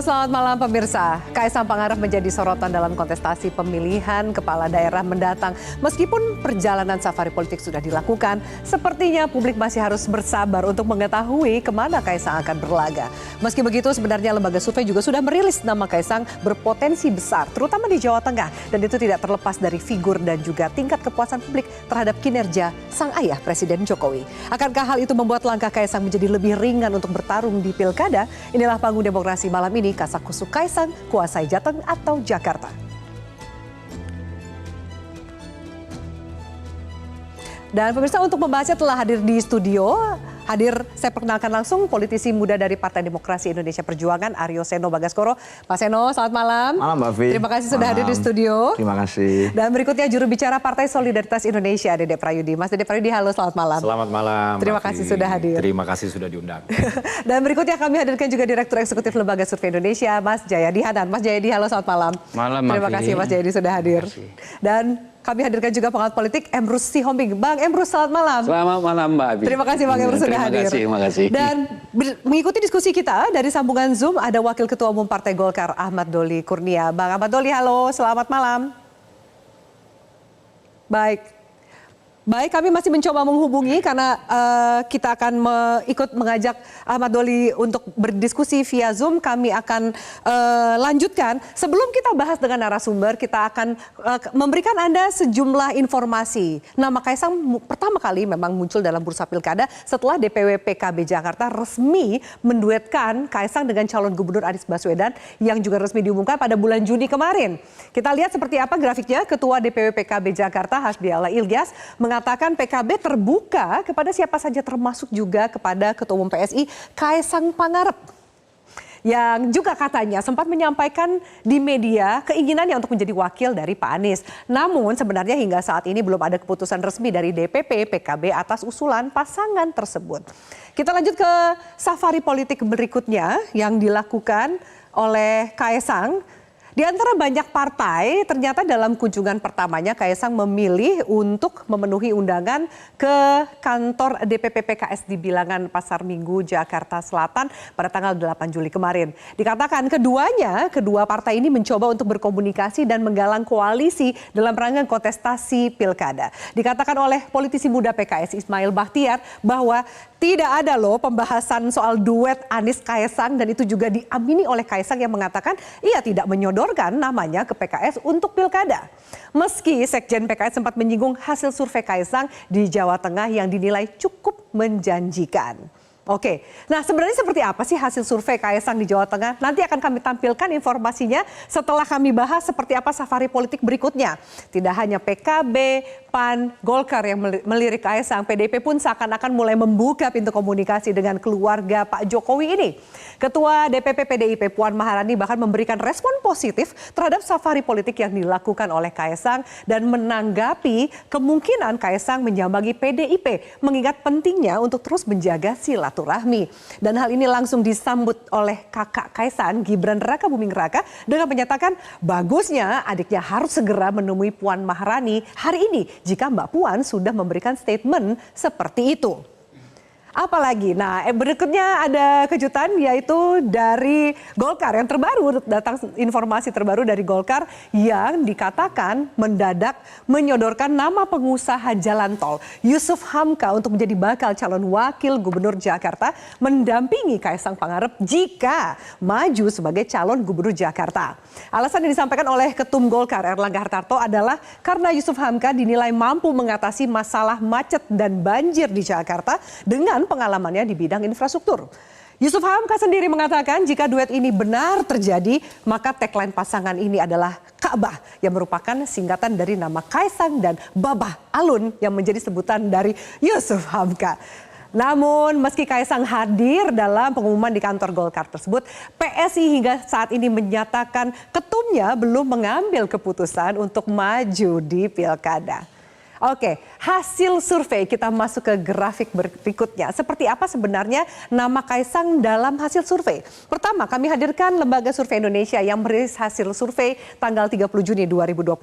Halo, selamat malam pemirsa. Kaisang Pangarep menjadi sorotan dalam kontestasi pemilihan kepala daerah mendatang. Meskipun perjalanan safari politik sudah dilakukan, sepertinya publik masih harus bersabar untuk mengetahui kemana Kaisang akan berlaga. Meski begitu, sebenarnya lembaga survei juga sudah merilis nama Kaisang berpotensi besar, terutama di Jawa Tengah. Dan itu tidak terlepas dari figur dan juga tingkat kepuasan publik terhadap kinerja sang ayah Presiden Jokowi. Akankah hal itu membuat langkah Kaisang menjadi lebih ringan untuk bertarung di pilkada? Inilah panggung demokrasi malam ini, Kasakusuk Kaisang, kuasai Jateng atau Jakarta. Dan pemirsa, untuk membahasnya telah hadir di studio. Saya perkenalkan langsung politisi muda dari Partai Demokrasi Indonesia Perjuangan, Aryo Seno Bagaskoro. Pak Seno, selamat malam. Malam, Mbak Vi. Terima kasih sudah hadir di studio. Terima kasih. Dan berikutnya juru bicara Partai Solidaritas Indonesia, Dede Prayudi. Mas Dede Prayudi, halo, selamat malam. Selamat malam. Terima kasih sudah hadir. Terima kasih sudah diundang. Dan berikutnya kami hadirkan juga Direktur Eksekutif Lembaga Survei Indonesia, Mas Jayadi Hanan. Mas Jayadi, halo, selamat malam. Malam, Terima kasih Mas Jayadi sudah hadir. Dan kami hadirkan juga pengamat politik Emrus Sihombing. Bang Emrus, selamat malam. Selamat malam, Mbak Abi. Terima kasih Bang Emrus sudah hadir. Terima kasih. Dan mengikuti diskusi kita dari sambungan Zoom ada Wakil Ketua Umum Partai Golkar Ahmad Doli Kurnia. Bang Ahmad Doli, halo, selamat malam. Baik, kami masih mencoba menghubungi karena kita akan ikut mengajak Ahmad Doli untuk berdiskusi via Zoom. Kami akan lanjutkan. Sebelum kita bahas dengan narasumber, kita akan memberikan Anda sejumlah informasi. Nama Kaisang pertama kali memang muncul dalam bursa pilkada setelah DPW PKB Jakarta resmi menduetkan Kaisang dengan calon gubernur Anies Baswedan yang juga resmi diumumkan pada bulan Juni kemarin. Kita lihat seperti apa grafiknya. Ketua DPW PKB Jakarta Hasbiallah Ilyas mengatakan PKB terbuka kepada siapa saja, termasuk juga kepada Ketua Umum PSI Kaisang Pangarep, yang juga katanya sempat menyampaikan di media keinginannya untuk menjadi wakil dari Pak Anies. Namun sebenarnya hingga saat ini belum ada keputusan resmi dari DPP PKB atas usulan pasangan tersebut. Kita lanjut ke safari politik berikutnya yang dilakukan oleh Kaisang. Di antara banyak partai, ternyata dalam kunjungan pertamanya Kaisang memilih untuk memenuhi undangan ke kantor DPP PKS di Bilangan Pasar Minggu, Jakarta Selatan pada tanggal 8 Juli kemarin. Dikatakan kedua partai ini mencoba untuk berkomunikasi dan menggalang koalisi dalam rangka kontestasi pilkada. Dikatakan oleh politisi muda PKS Ismail Bahtiar bahwa tidak ada loh pembahasan soal duet Anies Kaisang, dan itu juga diamini oleh Kaisang yang mengatakan ia tidak menyodorkan namanya ke PKS untuk pilkada. Meski Sekjen PKS sempat menyinggung hasil survei Kaisang di Jawa Tengah yang dinilai cukup menjanjikan. Oke, nah sebenarnya seperti apa sih hasil survei Kaisang di Jawa Tengah? Nanti akan kami tampilkan informasinya setelah kami bahas seperti apa safari politik berikutnya. Tidak hanya PKB, PAN, Golkar yang melirik Kaisang, PDIP pun seakan-akan mulai membuka pintu komunikasi dengan keluarga Pak Jokowi ini. Ketua DPP PDIP Puan Maharani bahkan memberikan respon positif terhadap safari politik yang dilakukan oleh Kaisang dan menanggapi kemungkinan Kaisang menyambangi PDIP, mengingat pentingnya untuk terus menjaga silaturahmi. Dan hal ini langsung disambut oleh kakak Kaisang, Gibran Rakabuming Raka, dengan menyatakan bagusnya adiknya harus segera menemui Puan Maharani hari ini jika Mbak Puan sudah memberikan statement seperti itu. Apalagi, nah berikutnya ada kejutan yaitu dari Golkar yang terbaru, datang informasi terbaru dari Golkar yang dikatakan mendadak menyodorkan nama pengusaha jalan tol Yusuf Hamka untuk menjadi bakal calon wakil gubernur Jakarta mendampingi Kaisang Pangarep jika maju sebagai calon gubernur Jakarta. Alasan yang disampaikan oleh Ketum Golkar Erlangga Hartarto adalah karena Yusuf Hamka dinilai mampu mengatasi masalah macet dan banjir di Jakarta dengan pengalamannya di bidang infrastruktur. Yusuf Hamka sendiri mengatakan jika duet ini benar terjadi, maka tagline pasangan ini adalah Ka'bah, yang merupakan singkatan dari nama Kaisang dan Babah Alun yang menjadi sebutan dari Yusuf Hamka. Namun meski Kaisang hadir dalam pengumuman di kantor Golkar tersebut, PSI hingga saat ini menyatakan ketumnya belum mengambil keputusan untuk maju di pilkada. Oke, hasil survei, kita masuk ke grafik berikutnya. Seperti apa sebenarnya nama Kaisang dalam hasil survei? Pertama, kami hadirkan Lembaga Survei Indonesia yang merilis hasil survei tanggal 30 Juni 2024.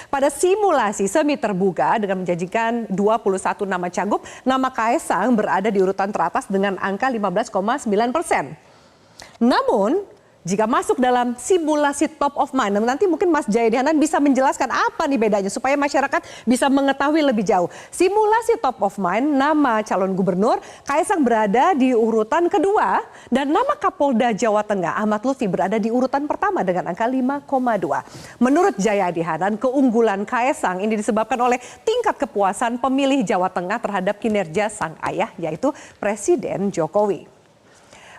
Pada simulasi semi terbuka dengan menjanjikan 21 nama cagup, nama Kaisang berada di urutan teratas dengan angka 15,9%. Namun, jika masuk dalam simulasi top of mind. Nanti mungkin Mas Jayadi Hanan bisa menjelaskan apa nih bedanya supaya masyarakat bisa mengetahui lebih jauh. Simulasi top of mind, nama calon gubernur Kaesang berada di urutan kedua dan nama Kapolda Jawa Tengah Ahmad Lutfi berada di urutan pertama dengan angka 5,2. Menurut Jayadi Hanan, keunggulan Kaesang ini disebabkan oleh tingkat kepuasan pemilih Jawa Tengah terhadap kinerja sang ayah yaitu Presiden Jokowi.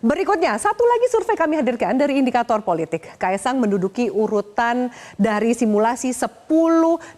Berikutnya, satu lagi survei kami hadirkan dari Indikator Politik. Kaesang menduduki urutan dari simulasi 10, 8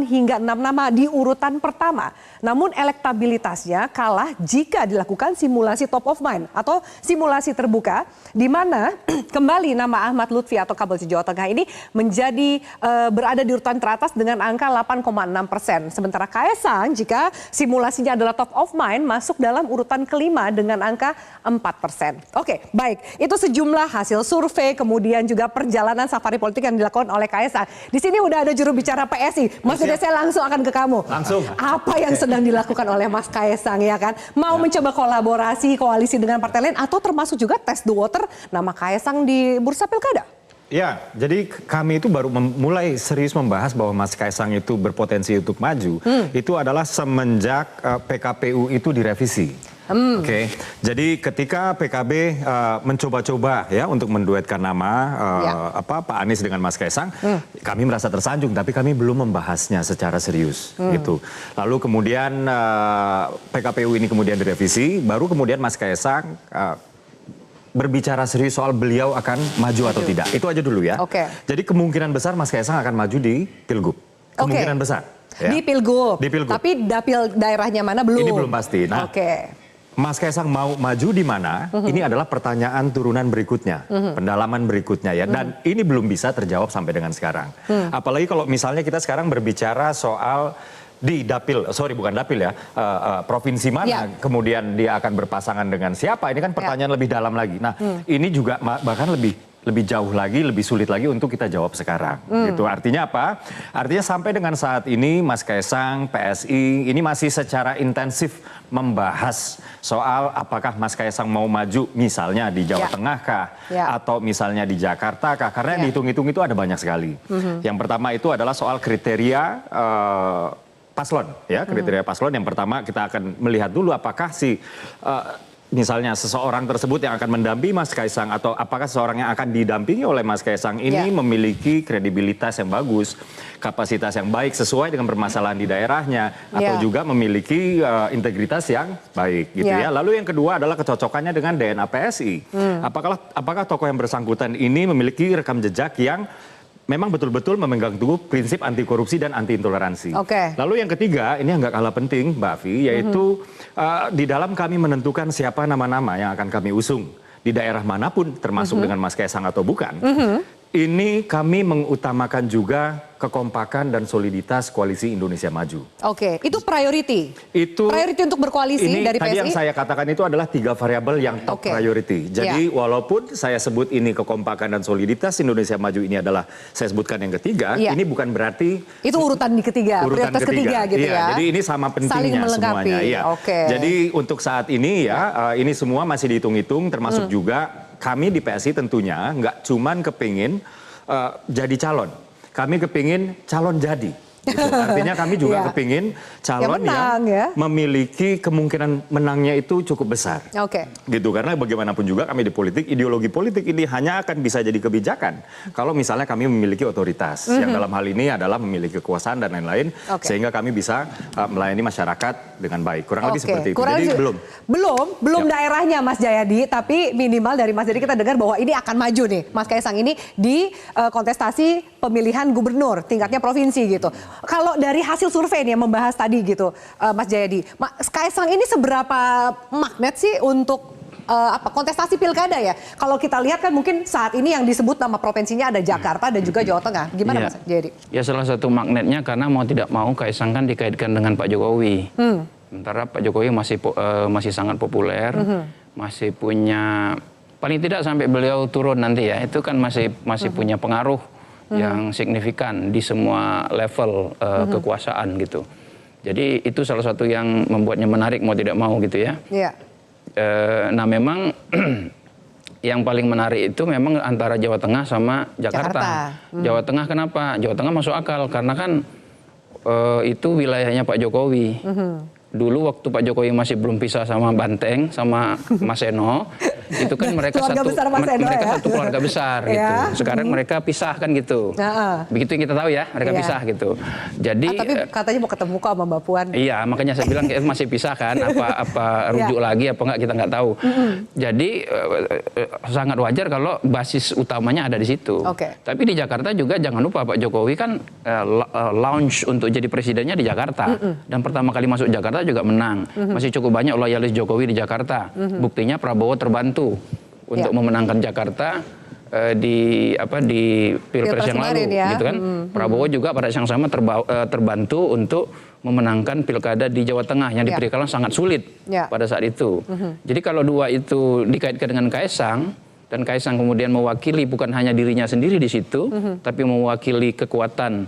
hingga 6 nama di urutan pertama. Namun elektabilitasnya kalah jika dilakukan simulasi top of mind atau simulasi terbuka di mana kembali nama Ahmad Lutfi atau Kapolda Jawa Tengah ini menjadi berada di urutan teratas dengan angka 8,6%. Sementara Kaesang jika simulasinya adalah top of mind masuk dalam urutan kelima dengan angka 4%. Oke, baik. Itu sejumlah hasil survei, kemudian juga perjalanan safari politik yang dilakukan oleh Kaesang. Di sini udah ada juru bicara PSI. Mas Dede, saya langsung akan ke kamu. Langsung. Apa yang sedang dilakukan oleh Mas Kaesang ya kan? Mau mencoba kolaborasi, koalisi dengan partai lain atau termasuk juga test the water nama Kaesang di bursa pilkada? Ya, jadi kami itu baru mulai serius membahas bahwa Mas Kaesang itu berpotensi untuk maju. Itu adalah semenjak PKPU itu direvisi. Oke, jadi ketika PKB mencoba-coba ya untuk menduetkan nama Pak Anies dengan Mas Kaesang, kami merasa tersanjung, tapi kami belum membahasnya secara serius gitu. Lalu kemudian PKPU ini kemudian direvisi, baru kemudian Mas Kaesang berbicara serius soal beliau akan maju atau tidak. Itu aja dulu ya. Jadi kemungkinan besar Mas Kaesang akan maju di Pilgub. Kemungkinan besar. Ya. Di Pilgub. Di Pilgub. Tapi dapil daerahnya mana belum. Ini belum pasti. Nah, Mas Kaesang mau maju di mana? Ini adalah pertanyaan turunan berikutnya, pendalaman berikutnya ya. Dan ini belum bisa terjawab sampai dengan sekarang. Apalagi kalau misalnya kita sekarang berbicara soal di dapil, bukan dapil ya, provinsi mana kemudian dia akan berpasangan dengan siapa? Ini kan pertanyaan lebih dalam lagi. Nah, ini juga bahkan lebih jauh lagi, lebih sulit lagi untuk kita jawab sekarang. Gitu. Artinya apa? Artinya sampai dengan saat ini Mas Kaesang, PSI ini masih secara intensif membahas soal apakah Mas Kaesang mau maju misalnya di Jawa Tengah kah? Atau misalnya di Jakarta kah? Karena yang dihitung-hitung itu ada banyak sekali. Yang pertama itu adalah soal kriteria paslon. Ya, kriteria paslon yang pertama kita akan melihat dulu apakah misalnya seseorang tersebut yang akan mendampingi Mas Kaesang atau apakah seseorang yang akan didampingi oleh Mas Kaesang ini memiliki kredibilitas yang bagus, kapasitas yang baik sesuai dengan permasalahan di daerahnya atau juga memiliki integritas yang baik gitu ya. Lalu yang kedua adalah kecocokannya dengan DNA PSI. Apakah tokoh yang bersangkutan ini memiliki rekam jejak yang memang betul-betul memegang teguh prinsip anti korupsi dan anti intoleransi. Lalu yang ketiga, ini yang nggak kalah penting, Mbak Afi, yaitu di dalam kami menentukan siapa nama-nama yang akan kami usung di daerah manapun, termasuk dengan Mas Kaesang atau bukan. Ini kami mengutamakan juga kekompakan dan soliditas koalisi Indonesia Maju. Itu priority. Itu priority untuk berkoalisi dari PSI. Tadi yang saya katakan itu adalah 3 variabel yang top priority. Jadi walaupun saya sebut ini kekompakan dan soliditas Indonesia Maju ini adalah saya sebutkan yang ketiga, ini bukan berarti itu urutan di ketiga, prioritas ketiga gitu ya. Jadi ini sama pentingnya semuanya. Jadi untuk saat ini ini semua masih dihitung-hitung, termasuk juga kami di PSI tentunya nggak cuman kepingin jadi calon. Kami kepingin calon jadi. Gitu. Artinya kami juga kepingin calon yang memiliki kemungkinan menangnya itu cukup besar. Gitu, karena bagaimanapun juga kami di politik, ideologi politik ini hanya akan bisa jadi kebijakan kalau misalnya kami memiliki otoritas. Yang dalam hal ini adalah memiliki kekuasaan dan lain-lain. Sehingga kami bisa melayani masyarakat dengan baik. Kurang lebih seperti itu. Jadi belum daerahnya Mas Jayadi, tapi minimal dari Mas Jayadi kita dengar bahwa ini akan maju nih. Mas Kaesang ini di kontestasi pemilihan gubernur tingkatnya provinsi gitu. Kalau dari hasil survei nih yang membahas tadi gitu, Mas Jayadi, Mas Kaesang ini seberapa magnet sih untuk kontestasi pilkada ya? Kalau kita lihat kan mungkin saat ini yang disebut nama provinsinya ada Jakarta dan juga Jawa Tengah. Gimana Mas Jayadi? Ya salah satu magnetnya karena mau tidak mau Kaesang kan dikaitkan dengan Pak Jokowi. Sementara Pak Jokowi masih sangat populer, masih punya paling tidak sampai beliau turun nanti ya, itu kan masih punya pengaruh yang signifikan di semua level kekuasaan gitu. Jadi itu salah satu yang membuatnya menarik mau tidak mau gitu ya. Nah memang yang paling menarik itu memang antara Jawa Tengah sama Jakarta. Jawa Tengah kenapa? Jawa Tengah masuk akal karena kan itu wilayahnya Pak Jokowi. Dulu waktu Pak Jokowi masih belum pisah sama Banteng, sama Mas Eno, itu kan mereka satu keluarga besar gitu. Sekarang mereka pisah kan gitu. Begitu yang kita tahu ya, mereka pisah gitu. Jadi tapi katanya mau ketemu kok sama Mbak Puan. Iya, makanya saya bilang masih pisah kan, apa rujuk lagi apa enggak kita nggak tahu. Jadi sangat wajar kalau basis utamanya ada di situ. Tapi di Jakarta juga jangan lupa Pak Jokowi kan launch untuk jadi presidennya di Jakarta. Dan pertama kali masuk Jakarta juga menang. Masih cukup banyak loyalis Jokowi di Jakarta. Buktinya Prabowo terbantu untuk memenangkan Jakarta di Pilpres yang lalu, gitu kan. Prabowo juga pada saat yang sama terbantu untuk memenangkan pilkada di Jawa Tengah yang diperkirakan sangat sulit pada saat itu. Jadi kalau dua itu dikaitkan dengan Kaesang, dan Kaesang kemudian mewakili bukan hanya dirinya sendiri di situ, tapi mewakili kekuatan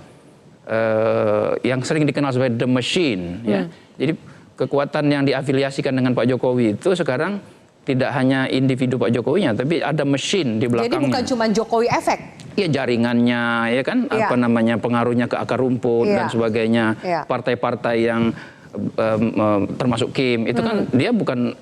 yang sering dikenal sebagai the machine, ya. Jadi kekuatan yang diafiliasikan dengan Pak Jokowi itu sekarang tidak hanya individu Pak Jokowinya, tapi ada mesin di belakangnya. Jadi bukan cuma Jokowi efek. Iya, jaringannya, ya kan, pengaruhnya ke akar rumput dan sebagainya. Partai-partai yang termasuk Kim itu kan dia bukan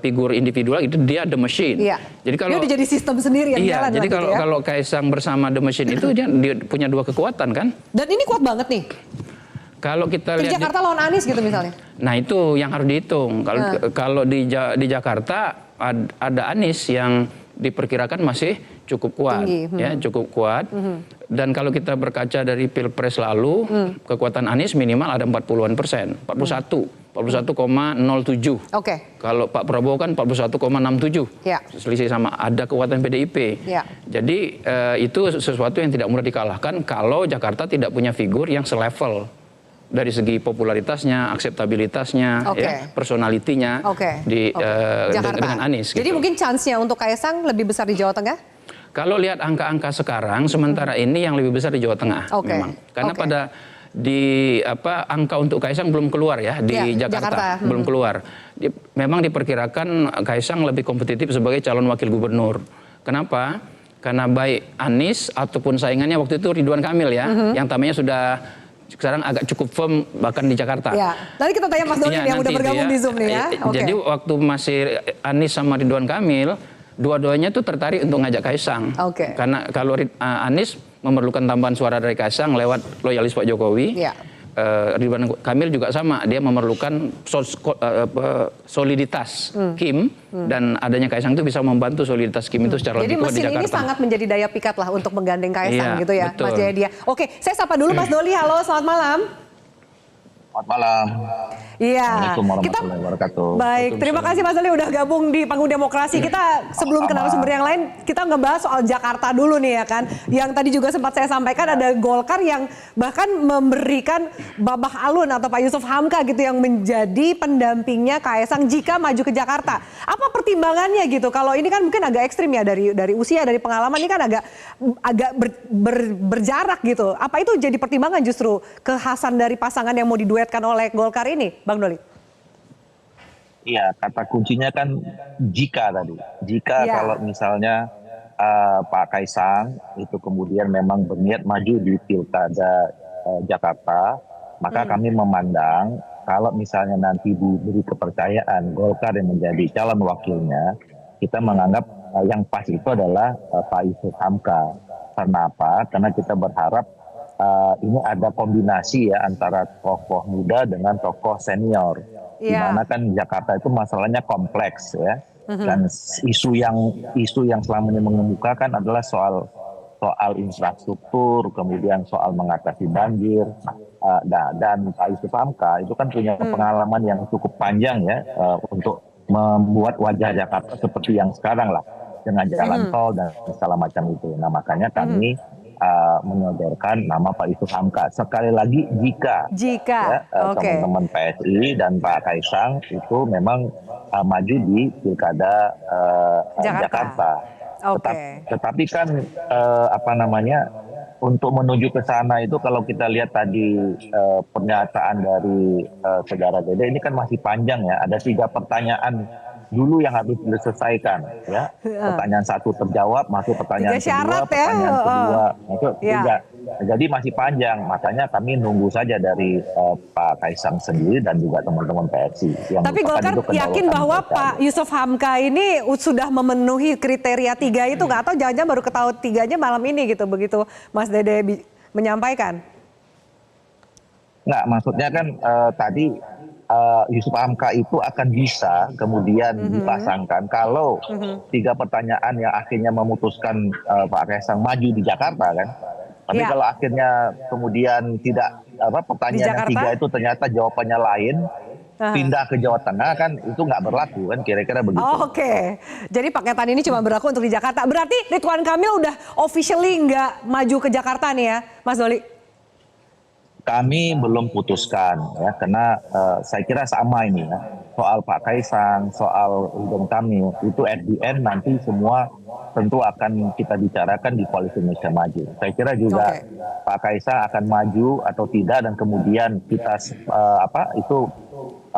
figur individu lagi, itu dia the machine. Jadi kalau dia udah jadi sistem sendiri yang jalan. Jadi kalau Kaesang bersama the machine itu dia punya dua kekuatan kan. Dan ini kuat banget nih. Kalau kita lihat Jakarta lawan Anies gitu misalnya. Nah itu yang harus dihitung. Kalau di Jakarta ada Anies yang diperkirakan masih cukup kuat, ya cukup kuat. Dan kalau kita berkaca dari Pilpres lalu, kekuatan Anies minimal ada 40-an%, 41,07. Kalau Pak Prabowo kan 41,67. Selisih sama, ada kekuatan PDIP. Jadi itu sesuatu yang tidak mudah dikalahkan kalau Jakarta tidak punya figur yang selevel dari segi popularitasnya, akseptabilitasnya, personalitinya dengan Anies. Jadi mungkin chance-nya untuk Kaesang lebih besar di Jawa Tengah? Kalau lihat angka-angka sekarang, sementara ini yang lebih besar di Jawa Tengah, memang. Karena angka untuk Kaesang belum keluar ya di Jakarta. Belum keluar. Memang diperkirakan Kaesang lebih kompetitif sebagai calon wakil gubernur. Kenapa? Karena baik Anies ataupun saingannya waktu itu Ridwan Kamil ya, yang tampaknya sudah sekarang agak cukup firm bahkan di Jakarta. Nanti kita tanya Mas Doli yang udah bergabung di Zoom nih ya. Jadi waktu masih Anies sama Ridwan Kamil, dua-duanya tuh tertarik untuk ngajak Kaesang. Karena kalau Anies memerlukan tambahan suara dari Kaesang lewat loyalis Pak Jokowi. Ridwan Kamil juga sama, dia memerlukan soliditas Kim, dan adanya Kaesang itu bisa membantu soliditas Kim itu secara lebih kuat di Jakarta. Jadi mesin ini sangat menjadi daya pikat lah untuk menggandeng Kaesang gitu ya, betul. Mas Jayadi. Oke, saya sapa dulu Mas Doli. Halo, selamat malam. Selamat malam. Assalamualaikum warahmatullahi wabarakatuh. Baik, terima kasih Mas Doli udah gabung di Panggung Demokrasi. Kita sebelum ke narasumber yang lain, kita ngebahas soal Jakarta dulu nih ya kan. Yang tadi juga sempat saya sampaikan ada Golkar yang bahkan memberikan Babah Alun atau Pak Yusuf Hamka gitu yang menjadi pendampingnya Kaesang jika maju ke Jakarta. Apa pertimbangannya gitu? Kalau ini kan mungkin agak ekstrim ya dari usia, dari pengalaman ini kan agak berjarak gitu. Apa itu jadi pertimbangan justru kekhasan dari pasangan yang mau diduetkan oleh Golkar ini, Bang Doli? Iya, kata kuncinya kan jika tadi. Jika kalau misalnya Pak Kaesang itu kemudian memang berniat maju di Pilkada Jakarta, maka kami memandang kalau misalnya nanti diberi kepercayaan Golkar yang menjadi calon wakilnya, kita menganggap yang pas itu adalah Pak Yusuf Hamka. Karena apa? Karena kita berharap ini ada kombinasi ya antara tokoh muda dengan tokoh senior. Di mana kan Jakarta itu masalahnya kompleks ya. Dan isu yang selama ini mengemukakan adalah soal infrastruktur, kemudian soal mengatasi banjir. Dan Pak Yusuf Hamka itu kan punya pengalaman yang cukup panjang ya untuk membuat wajah Jakarta seperti yang sekarang lah, dengan jalan tol dan segala macam itu. Nah makanya kami menyodorkan nama Pak Yusuf Hamka. Sekali lagi jika teman-teman PSI dan Pak Kaesang itu memang maju di Pilkada Jakarta. Tetapi kan untuk menuju ke sana itu kalau kita lihat tadi pernyataan dari saudara Dede ini kan masih panjang ya. Ada 3 pertanyaan dulu yang harus diselesaikan, ya. Pertanyaan satu terjawab, masuk pertanyaan 3 syarat kedua, pertanyaan ya. kedua, masuk Ya. tiga. Jadi masih panjang, makanya kami nunggu saja dari Pak Kaisang sendiri dan juga teman-teman PSI. Tapi Golkar yakin bahwa Pak Yusuf Hamka ini sudah memenuhi kriteria 3 itu nggak? Atau jangan-jangan baru ketahui 3-nya malam ini gitu, begitu Mas Dede menyampaikan? Nggak, maksudnya kan tadi Yusuf Hamka itu akan bisa kemudian dipasangkan kalau 3 pertanyaan yang akhirnya memutuskan Pak Kaisang maju di Jakarta kan. Tapi Ya. kalau akhirnya kemudian tidak pertanyaan yang 3 itu ternyata jawabannya lain, pindah ke Jawa Tengah kan itu nggak berlaku kan, kira-kira begitu. Oh, Oke. Jadi paketan ini cuma berlaku untuk di Jakarta. Berarti Ridwan Kamil udah officially nggak maju ke Jakarta nih ya, Mas Doli? Kami belum putuskan ya, karena saya kira sama ini ya. Soal Pak Kaisang, soal Ridwan Kamil, itu at the end nanti semua tentu akan kita bicarakan di Koalisi Indonesia Maju. Saya kira juga Pak Kaisang akan maju atau tidak, dan kemudian kita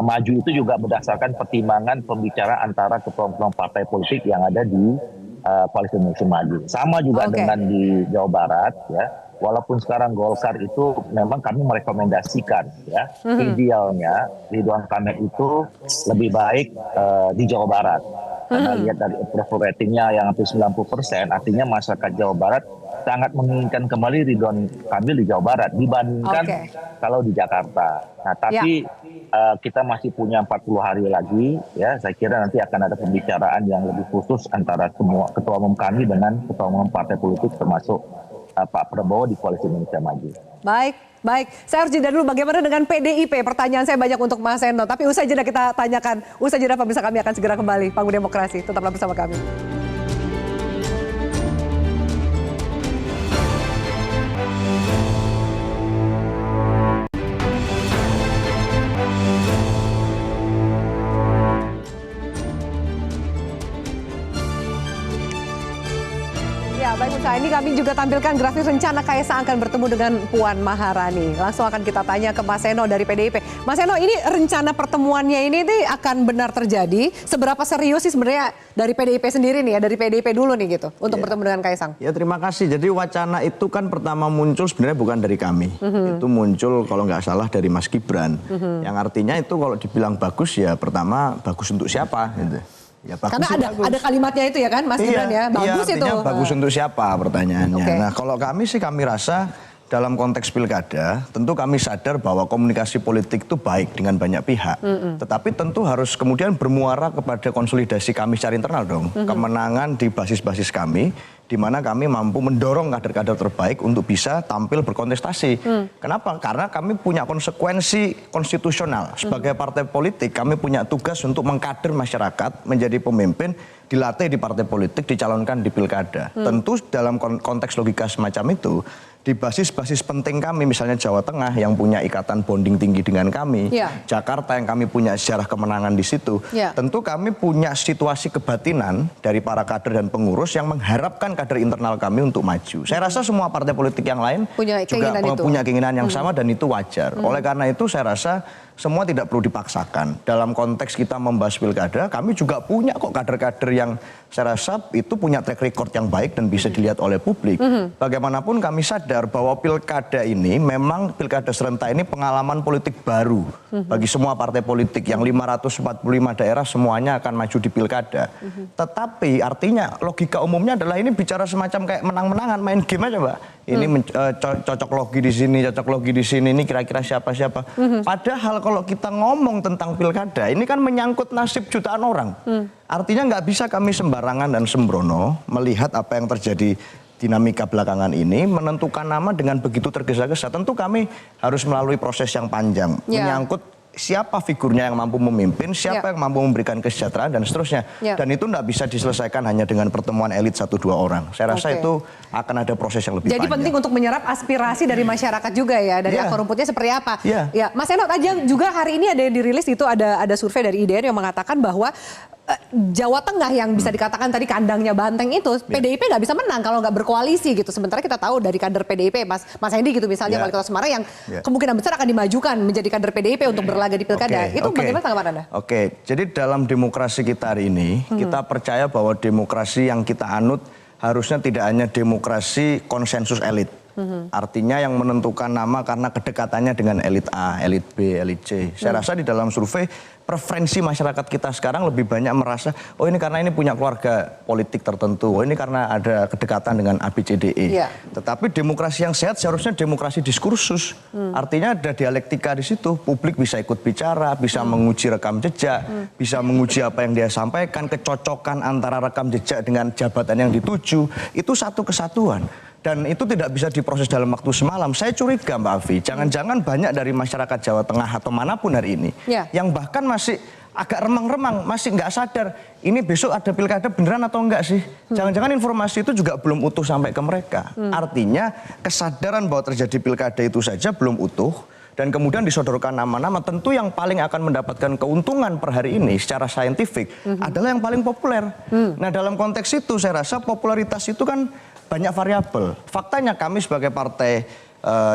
maju itu juga berdasarkan pertimbangan pembicaraan antara ketua-ketua partai politik yang ada di Koalisi Indonesia Maju. Sama juga dengan di Jawa Barat ya. Walaupun sekarang Golkar itu memang kami merekomendasikan ya, idealnya Ridwan Kamil itu lebih baik di Jawa Barat. Karena lihat dari approval ratingnya yang hampir 90%, artinya masyarakat Jawa Barat sangat menginginkan kembali Ridwan Kamil di Jawa Barat dibandingkan kalau di Jakarta. Nah, tapi kita masih punya 40 hari lagi ya. Saya kira nanti akan ada pembicaraan yang lebih khusus antara semua ketua umum kami dengan ketua umum partai politik termasuk Pak Prabowo di Koalisi Indonesia Maju. Baik. Saya harus jeda dulu, bagaimana dengan PDIP? Pertanyaan saya banyak untuk Mas Eno, tapi usai jeda kita tanyakan. Usai jeda pemirsa, kami akan segera kembali. Panggung Demokrasi, tetaplah bersama kami. Ya, baik Musa, ini kami juga tampilkan grafis rencana Kaisang akan bertemu dengan Puan Maharani. Langsung akan kita tanya ke Mas Eno dari PDIP. Mas Eno, ini rencana pertemuannya ini akan benar terjadi? Seberapa serius sih sebenarnya dari PDIP sendiri nih ya, dari PDIP dulu nih gitu, untuk bertemu dengan Kaisang? Ya, terima kasih. Jadi wacana itu kan pertama muncul sebenarnya bukan dari kami. Itu muncul kalau nggak salah dari Mas Gibran. Yang artinya itu kalau dibilang bagus ya pertama bagus untuk siapa gitu. Ya, bagus karena ada kalimatnya itu ya kan Mas Gibran ya, bagus itu. Bagus untuk siapa pertanyaannya. Okay. Nah kalau kami rasa dalam konteks pilkada tentu kami sadar bahwa komunikasi politik itu baik dengan banyak pihak. Tetapi tentu harus kemudian bermuara kepada konsolidasi kami secara internal dong. Kemenangan di basis-basis kami, di mana kami mampu mendorong kader-kader terbaik untuk bisa tampil berkontestasi. Kenapa? Karena kami punya konsekuensi konstitusional. Sebagai partai politik, kami punya tugas untuk mengkader masyarakat, menjadi pemimpin, dilatih di partai politik, dicalonkan di pilkada. Tentu dalam konteks logika semacam itu, di basis-basis penting kami, misalnya Jawa Tengah yang punya ikatan bonding tinggi dengan kami, Jakarta yang kami punya sejarah kemenangan di situ, tentu kami punya situasi kebatinan dari para kader dan pengurus yang mengharapkan kader internal kami untuk maju. Saya rasa semua partai politik yang lain juga punya keinginan yang sama dan itu wajar. Oleh karena itu saya rasa semua tidak perlu dipaksakan. Dalam konteks kita membahas pilkada, kami juga punya kok kader-kader yang saya rasa itu punya track record yang baik dan bisa dilihat oleh publik. Bagaimanapun kami sadar bahwa pilkada ini memang pilkada serentak ini pengalaman politik baru bagi semua partai politik yang 545 daerah semuanya akan maju di pilkada. Tetapi artinya logika umumnya adalah ini bicara semacam kayak menang-menangan, main game aja Mbak. Ini cocok logi di sini, cocok logi di sini, ini kira-kira siapa-siapa. Padahal kalau kita ngomong tentang pilkada, ini kan menyangkut nasib jutaan orang. Artinya nggak bisa kami sembarangan dan sembrono melihat apa yang terjadi dinamika belakangan ini, menentukan nama dengan begitu tergesa-gesa. Tentu kami harus melalui proses yang panjang, menyangkut siapa figurnya yang mampu memimpin, siapa yang mampu memberikan kesejahteraan dan seterusnya. Dan itu tidak bisa diselesaikan hanya dengan pertemuan elit 1-2 orang. Saya rasa itu akan ada proses yang lebih panjang. Jadi penting untuk menyerap aspirasi dari masyarakat juga ya, dari akar rumputnya seperti apa. Ya, Mas Eno, aja juga hari ini ada yang dirilis itu ada survei dari IDN yang mengatakan bahwa Jawa Tengah yang bisa dikatakan tadi kandangnya banteng itu, PDIP nggak bisa menang kalau nggak berkoalisi gitu. Sementara kita tahu dari kader PDIP, Mas Hendy gitu misalnya, Wali Kota Semarang yang kemungkinan besar akan dimajukan menjadi kader PDIP untuk berlaga di pilkada. Itu bagaimana tanggapan Anda? Oke, jadi dalam demokrasi kita hari ini, kita percaya bahwa demokrasi yang kita anut harusnya tidak hanya demokrasi konsensus elit. Artinya yang menentukan nama karena kedekatannya dengan elit A, elit B, elit C. Saya rasa di dalam survei preferensi masyarakat kita sekarang lebih banyak merasa, oh ini karena ini punya keluarga politik tertentu, oh ini karena ada kedekatan dengan ABCDE. Tetapi demokrasi yang sehat seharusnya demokrasi diskursus. Artinya ada dialektika di situ, publik bisa ikut bicara, bisa menguji rekam jejak, bisa menguji apa yang dia sampaikan, kecocokan antara rekam jejak dengan jabatan yang dituju, itu satu kesatuan. Dan itu tidak bisa diproses dalam waktu semalam. Saya curiga Mbak Afi, jangan-jangan banyak dari masyarakat Jawa Tengah atau manapun hari ini yang bahkan masih agak remang-remang, masih nggak sadar ini besok ada pilkada beneran atau enggak sih. Jangan-jangan informasi itu juga belum utuh sampai ke mereka. Artinya kesadaran bahwa terjadi pilkada itu saja belum utuh. Dan kemudian disodorkan nama-nama, tentu yang paling akan mendapatkan keuntungan per hari ini secara saintifik adalah yang paling populer. Nah dalam konteks itu saya rasa popularitas itu kan banyak variabel. Faktanya kami sebagai partai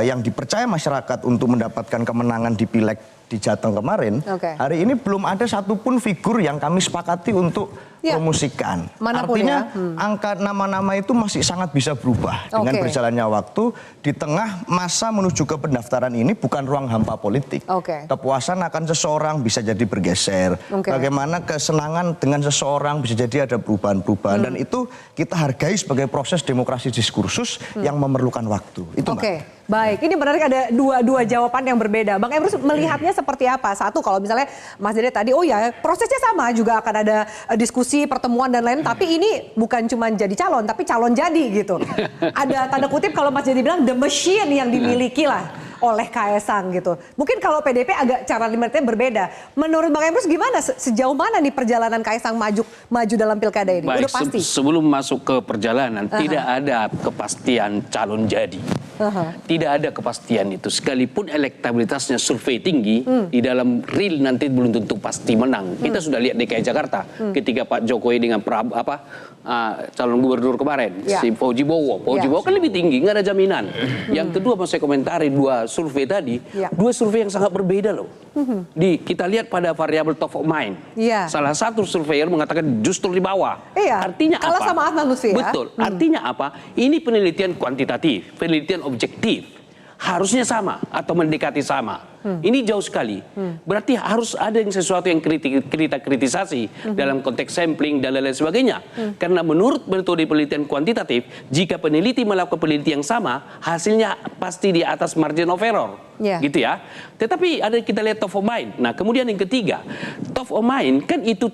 yang dipercaya masyarakat untuk mendapatkan kemenangan di pileg di Jateng kemarin, hari ini belum ada satupun figur yang kami sepakati untuk promosikan. Artinya angka nama-nama itu masih sangat bisa berubah dengan berjalannya waktu. Di tengah masa menuju ke pendaftaran ini bukan ruang hampa politik. Kepuasan akan seseorang bisa jadi bergeser. Bagaimana kesenangan dengan seseorang bisa jadi ada perubahan-perubahan. Dan itu kita hargai sebagai proses demokrasi diskursus yang memerlukan waktu. Itu Mbak. Baik, ini menarik, ada dua jawaban yang berbeda. Bang Emrus melihatnya seperti apa? Satu, kalau misalnya Mas Dede tadi, oh ya prosesnya sama, juga akan ada diskusi, pertemuan dan lain. Tapi ini bukan cuma jadi calon, tapi calon jadi gitu. Ada tanda kutip kalau Mas Dede bilang the machine yang dimiliki lah oleh Kaesang gitu. Mungkin kalau PDIP agak cara limitnya berbeda. Menurut Bang Emrus gimana? Sejauh mana nih perjalanan Kaesang maju dalam pilkada ini? Baik, udah pasti? Sebelum masuk ke perjalanan, tidak ada kepastian calon jadi. Tidak ada kepastian itu. Sekalipun elektabilitasnya survei tinggi, di dalam real nanti belum tentu pasti menang. Kita sudah lihat DKI Jakarta ketika Pak Jokowi dengan calon gubernur kemarin, si Fauji Bowo. Fauji Bowo kan lebih tinggi, nggak ada jaminan. Yang kedua, mau saya komentari dua survei tadi, dua survei yang sangat berbeda loh. Kita lihat pada variabel top of mind. Salah satu surveyor mengatakan justru di bawah. Artinya kalah apa? Sama Adnan Lutfi ya? Betul. Artinya apa? Ini penelitian kuantitatif, penelitian objektif. Harusnya sama atau mendekati sama. Ini jauh sekali. Berarti harus ada sesuatu yang kita kritisasi dalam konteks sampling dan lain-lain sebagainya. Karena menurut metode penelitian kuantitatif, jika peneliti melakukan penelitian yang sama, hasilnya pasti di atas margin of error. Gitu ya. Tetapi ada kita lihat top of mind. Nah, kemudian yang ketiga, top of mind kan itu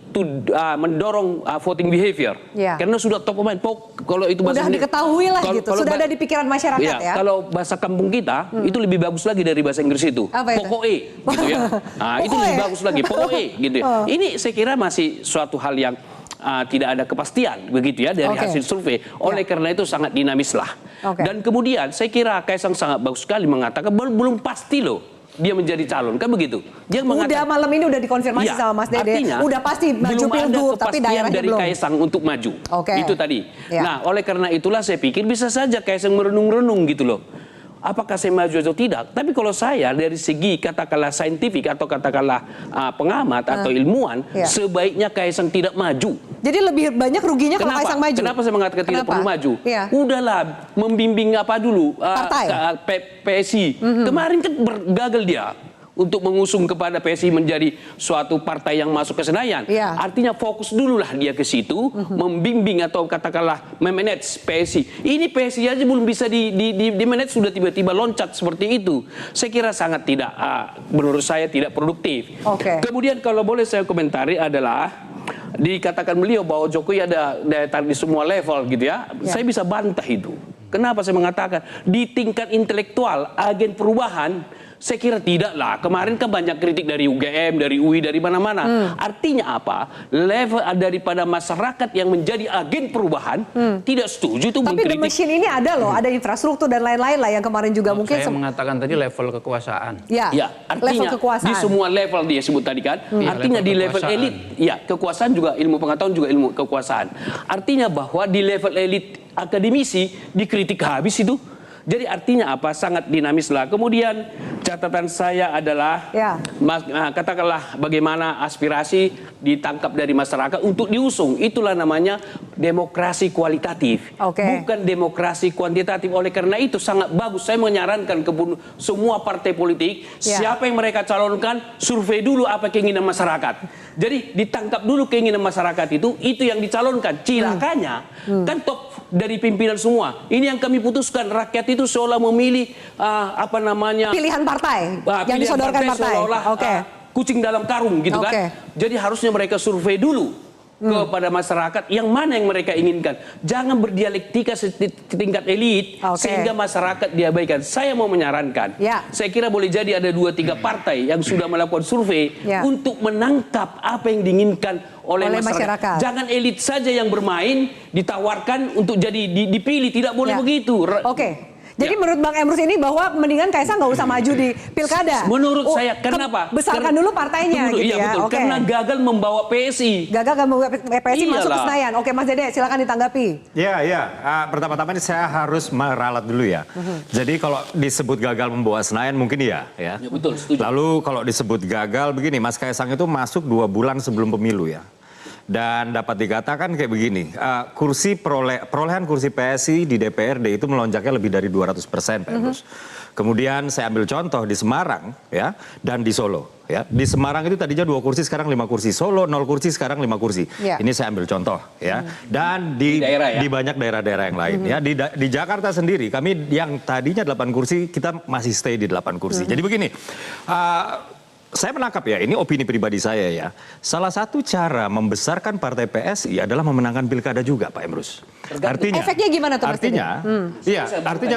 mendorong voting behavior. Karena sudah top of mind. Kalau itu bahasa udah diketahui lah gitu. Sudah ada di pikiran masyarakat ya. Kalau bahasa kampung kita itu lebih bagus lagi dari bahasa Inggris itu. Pokoknya gitu ya. Nah, itu lebih bagus lagi. Pokoknya gitu ya. Ini saya kira masih suatu hal yang tidak ada kepastian begitu ya dari hasil survei. Oleh karena itu sangat dinamis lah. Dan kemudian saya kira Kaesang sangat bagus sekali mengatakan belum pasti loh dia menjadi calon, kan begitu. Dia mengatakan malam ini udah dikonfirmasi sama Mas Dede. Artinya, udah pasti maju pilgub, tapi daerahnya dari belum. Kaesang untuk maju. Itu tadi. Nah, oleh karena itulah saya pikir bisa saja Kaesang merenung-renung gitu loh. Apakah saya maju atau tidak? Tapi kalau saya dari segi katakanlah saintifik atau katakanlah pengamat atau ilmuwan, sebaiknya Kaesang tidak maju. Jadi lebih banyak ruginya kalau Kaesang maju. Kenapa saya mengatakan tidak perlu maju? Udahlah membimbing apa dulu PSI. Kemarin kan gagal dia untuk mengusung kepada PSI menjadi suatu partai yang masuk ke Senayan. Artinya fokus dululah dia ke situ, membimbing atau katakanlah memanage PSI. Ini PSI aja belum bisa di manage sudah tiba-tiba loncat seperti itu. Saya kira sangat tidak, menurut saya tidak produktif. Kemudian kalau boleh saya komentari adalah dikatakan beliau bahwa Jokowi ada daya tarik di semua level gitu ya. Saya bisa bantah itu. Kenapa saya mengatakan di tingkat intelektual agen perubahan Saya kira tidak lah. Kemarin kan banyak kritik dari UGM, dari UI, dari mana-mana. Artinya apa? Level daripada masyarakat yang menjadi agen perubahan tidak setuju itu Tapi the mengkritik. machine ini ada loh, ada infrastruktur dan lain-lain lah yang kemarin juga mungkin. Saya mengatakan tadi level kekuasaan. Ya, artinya level kekuasaan. di semua level dia sebut tadi kan. Artinya level di level kekuasaan. elit, ya kekuasaan juga ilmu pengetahuan juga ilmu kekuasaan. Artinya bahwa di level elit akademisi dikritik habis itu. Jadi artinya apa? Sangat dinamis lah. Kemudian catatan saya adalah, katakanlah bagaimana aspirasi ditangkap dari masyarakat untuk diusung. Itulah namanya demokrasi kualitatif, bukan demokrasi kuantitatif. Oleh karena itu sangat bagus. Saya menyarankan ke semua partai politik, siapa yang mereka calonkan, survei dulu apa keinginan masyarakat. Jadi ditangkap dulu keinginan masyarakat itu yang dicalonkan. Cilakanya kan top dari pimpinan semua. Ini yang kami putuskan, rakyat itu seolah memilih pilihan partai yang pilihan disodorkan partai. seolah-olah kucing dalam karung gitu kan. Jadi harusnya mereka survei dulu kepada masyarakat yang mana yang mereka inginkan. Jangan berdialektika setingkat elit sehingga masyarakat diabaikan. Saya mau menyarankan, saya kira boleh jadi ada 2-3 partai yang sudah melakukan survei untuk menangkap apa yang diinginkan oleh masyarakat. Jangan elit saja yang bermain, ditawarkan untuk jadi dipilih. Tidak boleh begitu. Jadi menurut Bang Emrus ini bahwa mendingan Kaisang nggak usah maju di pilkada. Menurut saya, kenapa? Besarkan dulu partainya gitu ya. Betul. Karena gagal membawa PSI. Gagal membawa PSI masuk ke Senayan. Oke, Mas Dede, silakan ditanggapi. Pertama-tama saya harus meralat dulu ya. Jadi kalau disebut gagal membawa Senayan mungkin iya ya. Betul, setuju. Lalu kalau disebut gagal begini, Mas Kaisang itu masuk 2 bulan sebelum pemilu ya. Dan dapat dikatakan kayak begini, perolehan kursi PSI di DPRD itu melonjaknya lebih dari 200%, Pak Emrus. Kemudian saya ambil contoh di Semarang ya, dan di Solo ya. Di Semarang itu tadinya 2 kursi, sekarang 5 kursi. Solo 0 kursi, sekarang 5 kursi. Ini saya ambil contoh ya. Dan di banyak daerah-daerah yang lain ya. Di Jakarta sendiri kami yang tadinya 8 kursi, kita masih stay di 8 kursi. Jadi begini, saya menangkap ya, ini opini pribadi saya ya. Salah satu cara membesarkan partai PSI adalah memenangkan pilkada juga, Pak Emrus. Artinya, efeknya gimana tuh, Mas Dede? Artinya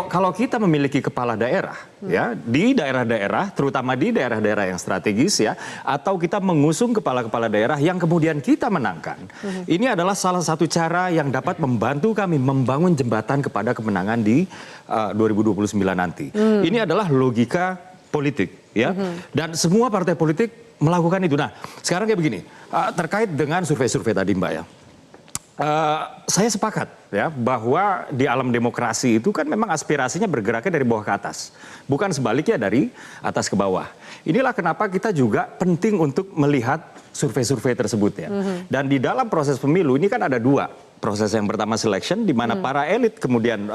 kalau kita memiliki kepala daerah ya di daerah-daerah, terutama di daerah-daerah yang strategis ya, atau kita mengusung kepala-kepala daerah yang kemudian kita menangkan. Ini adalah salah satu cara yang dapat membantu kami membangun jembatan kepada kemenangan di 2029 nanti. Ini adalah logika politik. Ya, dan semua partai politik melakukan itu. Nah, sekarang kayak begini, terkait dengan survei-survei tadi, Mbak ya, saya sepakat ya bahwa di alam demokrasi itu kan memang aspirasinya bergeraknya dari bawah ke atas, bukan sebaliknya dari atas ke bawah. Inilah kenapa kita juga penting untuk melihat survei-survei tersebut ya. Dan di dalam proses pemilu ini kan ada 2. Proses yang pertama selection, di mana para elit kemudian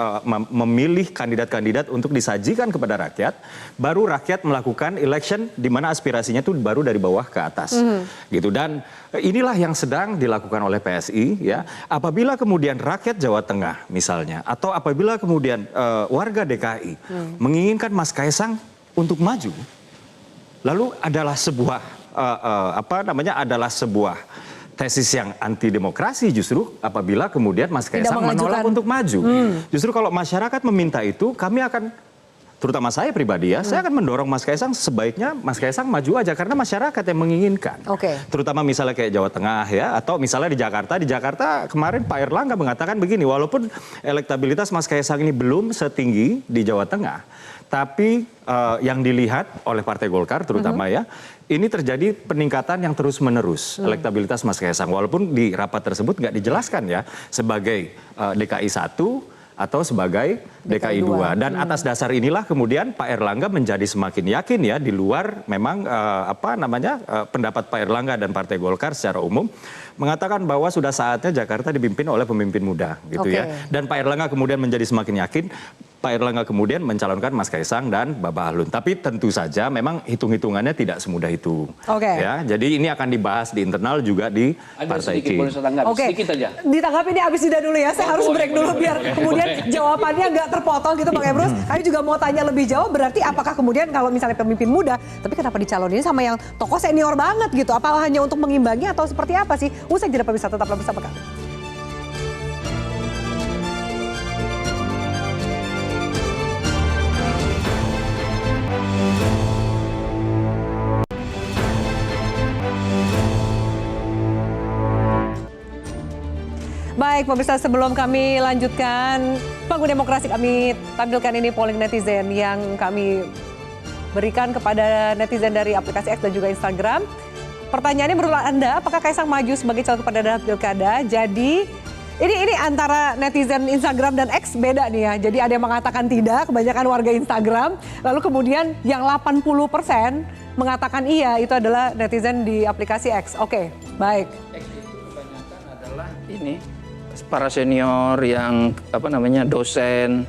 memilih kandidat-kandidat untuk disajikan kepada rakyat. Baru rakyat melakukan election, di mana aspirasinya itu baru dari bawah ke atas. Gitu. Dan inilah yang sedang dilakukan oleh PSI. Ya. Apabila kemudian rakyat Jawa Tengah misalnya, atau apabila kemudian warga DKI menginginkan Mas Kaisang untuk maju, lalu adalah sebuah adalah sebuah tesis yang anti demokrasi justru apabila kemudian Mas Kaisang menolak untuk maju. Justru kalau masyarakat meminta itu, kami akan, terutama saya pribadi ya, saya akan mendorong Mas Kaisang sebaiknya Mas Kaisang maju aja karena masyarakat yang menginginkan. Terutama misalnya kayak Jawa Tengah ya, atau misalnya di Jakarta kemarin Pak Erlangga mengatakan begini, walaupun elektabilitas Mas Kaisang ini belum setinggi di Jawa Tengah, tapi yang dilihat oleh Partai Golkar terutama ya, ini terjadi peningkatan yang terus-menerus elektabilitas Mas Kaisang. Walaupun di rapat tersebut nggak dijelaskan ya sebagai DKI 1 atau sebagai DKI 2. Dan atas dasar inilah kemudian Pak Erlangga menjadi semakin yakin ya, di luar memang pendapat Pak Erlangga dan Partai Golkar secara umum mengatakan bahwa sudah saatnya Jakarta dipimpin oleh pemimpin muda gitu ya. Dan Pak Erlangga kemudian menjadi semakin yakin, Pak Erlangga kemudian mencalonkan Mas Kaisang dan Bapak Bahlun. Tapi tentu saja memang hitung-hitungannya tidak semudah itu. Ya, jadi ini akan dibahas di internal juga di Partai Ki. Sedikit aja. Ditanggapi ini habis jeda dulu ya. Saya harus break dulu biar kemudian jawabannya nggak terpotong gitu, Bang Emrus. Kami juga mau tanya lebih jauh, berarti apakah kemudian kalau misalnya pemimpin muda, tapi kenapa dicalonin sama yang tokoh senior banget gitu? Apa hanya untuk mengimbangi atau seperti apa sih? Usai jeda pemirsa, tetaplah bersama kami. Baik, pemirsa, sebelum kami lanjutkan Panggung Demokrasi, kami tampilkan ini polling netizen yang kami berikan kepada netizen dari aplikasi X dan juga Instagram. Pertanyaannya, menurut Anda, apakah Kaisang maju sebagai calon kepala daerah pilkada? Jadi ini antara netizen Instagram dan X beda nih ya. Jadi ada yang mengatakan tidak, kebanyakan warga Instagram. Lalu kemudian yang 80% mengatakan iya, itu adalah netizen di aplikasi X. Oke, baik. X itu kebanyakan adalah ini para senior yang dosen,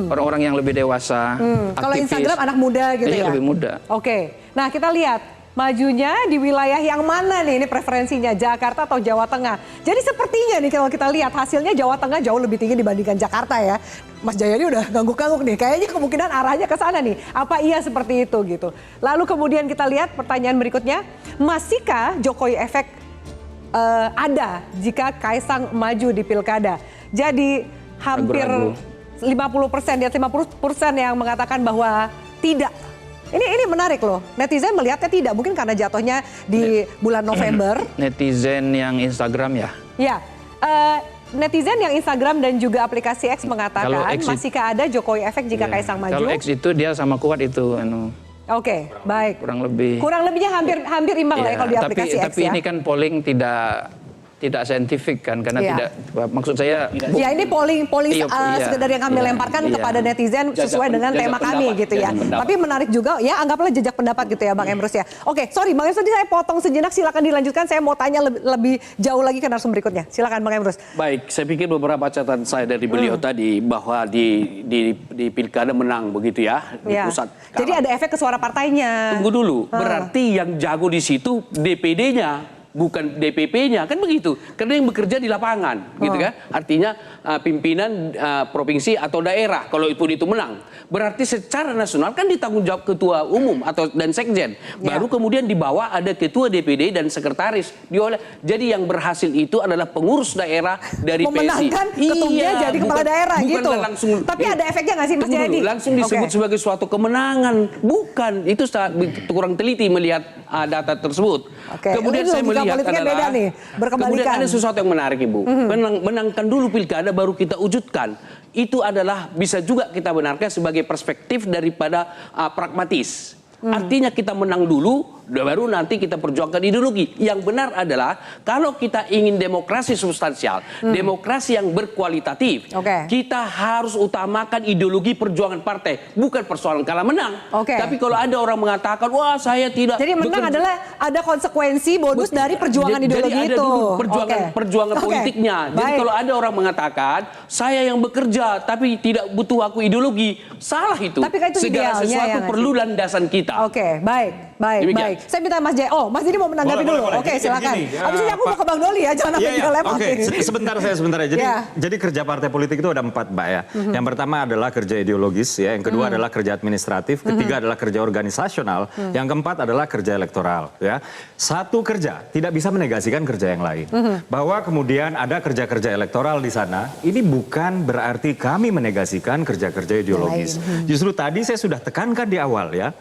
orang-orang yang lebih dewasa. Kalau Instagram anak muda gitu ya? Lebih muda. Oke, nah kita lihat majunya di wilayah yang mana nih, ini preferensinya Jakarta atau Jawa Tengah. Jadi sepertinya nih kalau kita lihat hasilnya Jawa Tengah jauh lebih tinggi dibandingkan Jakarta ya. Mas Jaya ini udah ngangguk-ngangguk nih, kayaknya kemungkinan arahnya ke sana nih. Apa iya seperti itu gitu. Lalu kemudian kita lihat pertanyaan berikutnya, masihkah Jokowi efek ada jika Kaisang maju di pilkada? Jadi hampir 50%, di atas 50% yang mengatakan bahwa tidak. Ini menarik loh, netizen melihatnya tidak, mungkin karena jatuhnya di bulan November. Netizen yang Instagram ya? Ya, netizen yang Instagram dan juga aplikasi X mengatakan masihkah ada Jokowi efek jika Kaisang maju? Kalau X itu dia sama kuat itu. Oke, baik. Kurang lebih. Kurang lebihnya hampir imbang lah ya kalau di aplikasi X tapi ya. ini kan polling tidak saintifik kan, karena tidak, maksud saya. Ya ini polling sekedar yang kami lemparkan kepada netizen sesuai dengan tema kami gitu ya. Tapi menarik juga ya, anggaplah jejak pendapat gitu ya Bang Emrus ya. Oke, sorry Bang Emrus, tadi saya potong sejenak, silakan dilanjutkan. Saya mau tanya lebih jauh lagi ke narasumber berikutnya. Silakan Bang Emrus. Baik, saya pikir beberapa catatan saya dari beliau tadi bahwa di pilkada menang begitu ya di pusat. Jadi ada efek ke suara partainya. Tunggu dulu, berarti yang jago di situ DPD-nya, bukan DPP-nya, kan begitu. Karena yang bekerja di lapangan, gitu kan. Artinya pimpinan provinsi atau daerah, kalau itu menang. Berarti secara nasional kan ditanggung jawab ketua umum dan sekjen. Baru kemudian di bawah ada ketua DPD dan sekretaris. Jadi yang berhasil itu adalah pengurus daerah dari PSI. Memenangkan ketumnya jadi kepala daerah gitu. Langsung, tapi ada efeknya nggak sih Mas Jayadi? Langsung disebut sebagai suatu kemenangan. Bukan, itu kurang teliti melihat data tersebut. Kemudian saya melihat adalah, nih, kemudian ada sesuatu yang menarik Ibu. Menangkan dulu pilkada baru kita wujudkan. Itu adalah bisa juga kita benarkan sebagai perspektif daripada pragmatis. Artinya kita menang dulu, baru nanti kita perjuangkan ideologi. Yang benar adalah kalau kita ingin demokrasi substansial, demokrasi yang berkualitatif, kita harus utamakan ideologi perjuangan partai, bukan persoalan kalah menang. Tapi kalau ada orang mengatakan, wah saya tidak. Jadi menang adalah ada konsekuensi bonus dari perjuangan ideologi jadi ada itu. Dulu perjuangan politiknya. Jadi kalau ada orang mengatakan, saya yang bekerja tapi tidak butuh aku ideologi, salah itu. Tapi kan itu segala sesuatu perlu landasan kita. Oke, baik. Saya minta Mas Jaya. Oh, Mas Didi mau menanggapi dulu. Oke, silakan. Habis ini aku mau ke Bang Doli ya, jangan sampai dilempar. Oke, sebentar ya. Jadi kerja partai politik itu ada 4 Mbak ya. Yang pertama adalah kerja ideologis ya, yang kedua adalah kerja administratif, ketiga adalah kerja organisasional, yang keempat adalah kerja elektoral ya. Satu kerja tidak bisa menegasikan kerja yang lain. Bahwa kemudian ada kerja-kerja elektoral di sana, ini bukan berarti kami menegasikan kerja-kerja ideologis. Justru tadi saya sudah tekankan di awal ya.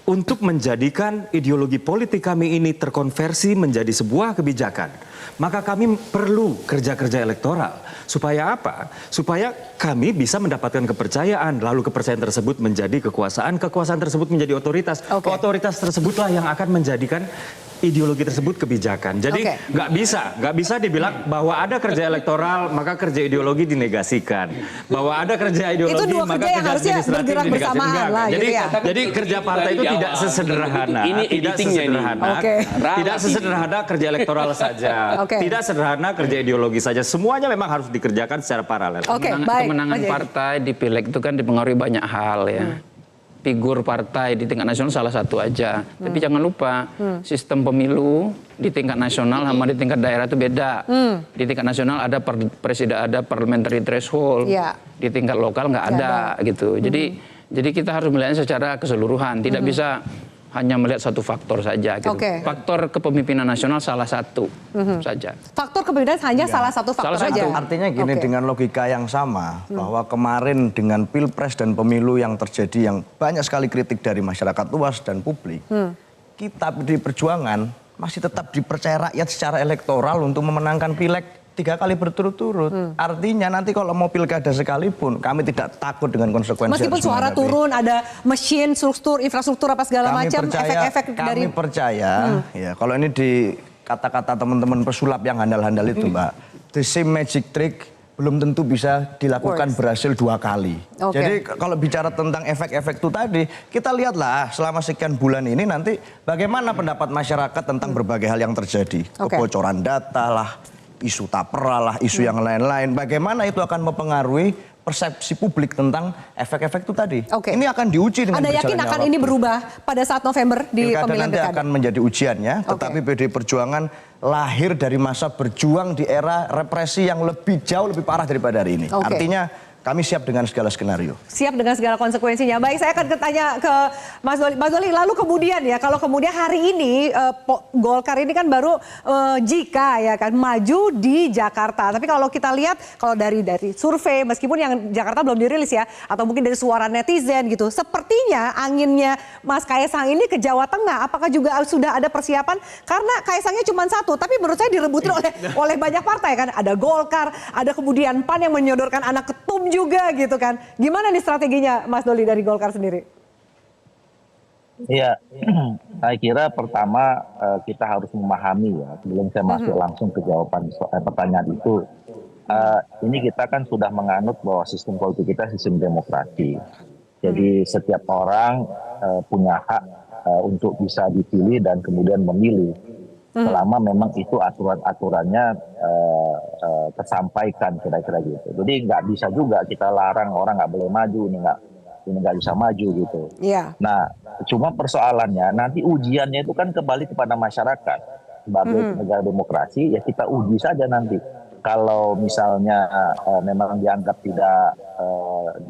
Untuk menjadikan ideologi politik kami ini terkonversi menjadi sebuah kebijakan, maka kami perlu kerja-kerja elektoral. Supaya apa? Supaya kami bisa mendapatkan kepercayaan, lalu kepercayaan tersebut menjadi kekuasaan, kekuasaan tersebut menjadi otoritas. Otoritas tersebutlah yang akan menjadikan ideologi tersebut kebijakan. Jadi nggak bisa dibilang bahwa ada kerja elektoral maka kerja ideologi dinegasikan. Bahwa ada kerja ideologi maka kerja administratif dinegasikan. Jadi kerja partai itu tidak sesederhana. Tidak sesederhana kerja elektoral saja. Tidak sederhana kerja ideologi saja. Semuanya memang harus dikerjakan secara paralel. Kemenangan partai di pileg itu kan dipengaruhi banyak hal ya. Figur partai di tingkat nasional salah satu aja. Tapi jangan lupa sistem pemilu di tingkat nasional sama di tingkat daerah itu beda. Di tingkat nasional ada parliamentary threshold. Di tingkat lokal nggak ada gitu. Jadi kita harus melihatnya secara keseluruhan. Tidak bisa hanya melihat satu faktor saja gitu. Faktor kepemimpinan nasional salah satu saja. Faktor kepemimpinan hanya salah satu faktor saja. Artinya gini, dengan logika yang sama bahwa kemarin dengan Pilpres dan pemilu yang terjadi yang banyak sekali kritik dari masyarakat luas dan publik, kita di Perjuangan masih tetap dipercaya rakyat secara elektoral untuk memenangkan pileg 3 kali berturut-turut. Artinya nanti kalau mau pilkada sekalipun, kami tidak takut dengan konsekuensi. Meskipun suara turun, ada mesin, struktur, infrastruktur apa segala macam, efek-efek dari... Kami percaya, ya kalau ini di kata-kata teman-teman pesulap yang handal-handal itu, Mbak, the same magic trick belum tentu bisa dilakukan berhasil 2 kali. Jadi kalau bicara tentang efek-efek itu tadi, kita lihatlah selama sekian bulan ini nanti bagaimana pendapat masyarakat tentang berbagai hal yang terjadi. Kebocoran data lah, isu tapera lah, isu yang lain-lain. Bagaimana itu akan mempengaruhi persepsi publik tentang efek-efek itu tadi. Ini akan diuji dengan Anda yakin akan ini berubah pada saat November di pemilihan nanti akan menjadi ujiannya, tetapi PDI Perjuangan lahir dari masa berjuang di era represi yang lebih jauh lebih parah daripada hari ini. Artinya kami siap dengan segala skenario. Siap dengan segala konsekuensinya. Baik, saya akan tanya ke Mas Doli. Mas Doli, lalu kemudian ya, kalau kemudian hari ini Golkar ini kan baru jika ya kan maju di Jakarta. Tapi kalau kita lihat, kalau dari survei, meskipun yang Jakarta belum dirilis ya, atau mungkin dari suara netizen gitu, sepertinya anginnya Mas Kaisang ini ke Jawa Tengah. Apakah juga sudah ada persiapan? Karena Kaisangnya cuma 1, tapi menurut saya direbutin oleh banyak partai kan. Ada Golkar, ada kemudian PAN yang menyodorkan anak ketum juga gitu kan. Gimana nih strateginya Mas Doli dari Golkar sendiri? Iya, saya kira pertama kita harus memahami ya, sebelum saya masuk langsung ke jawaban pertanyaan itu. Ini kita kan sudah menganut bahwa sistem politik kita sistem demokrasi. Jadi setiap orang punya hak untuk bisa dipilih dan kemudian memilih. Selama memang itu aturan-aturannya tersampaikan kira-kira gitu. Jadi nggak bisa juga kita larang orang nggak boleh maju, ini nggak bisa maju gitu. Nah, cuma persoalannya nanti ujiannya itu kan kembali kepada masyarakat. Sebagai negara demokrasi ya kita uji saja nanti. Kalau misalnya memang dianggap tidak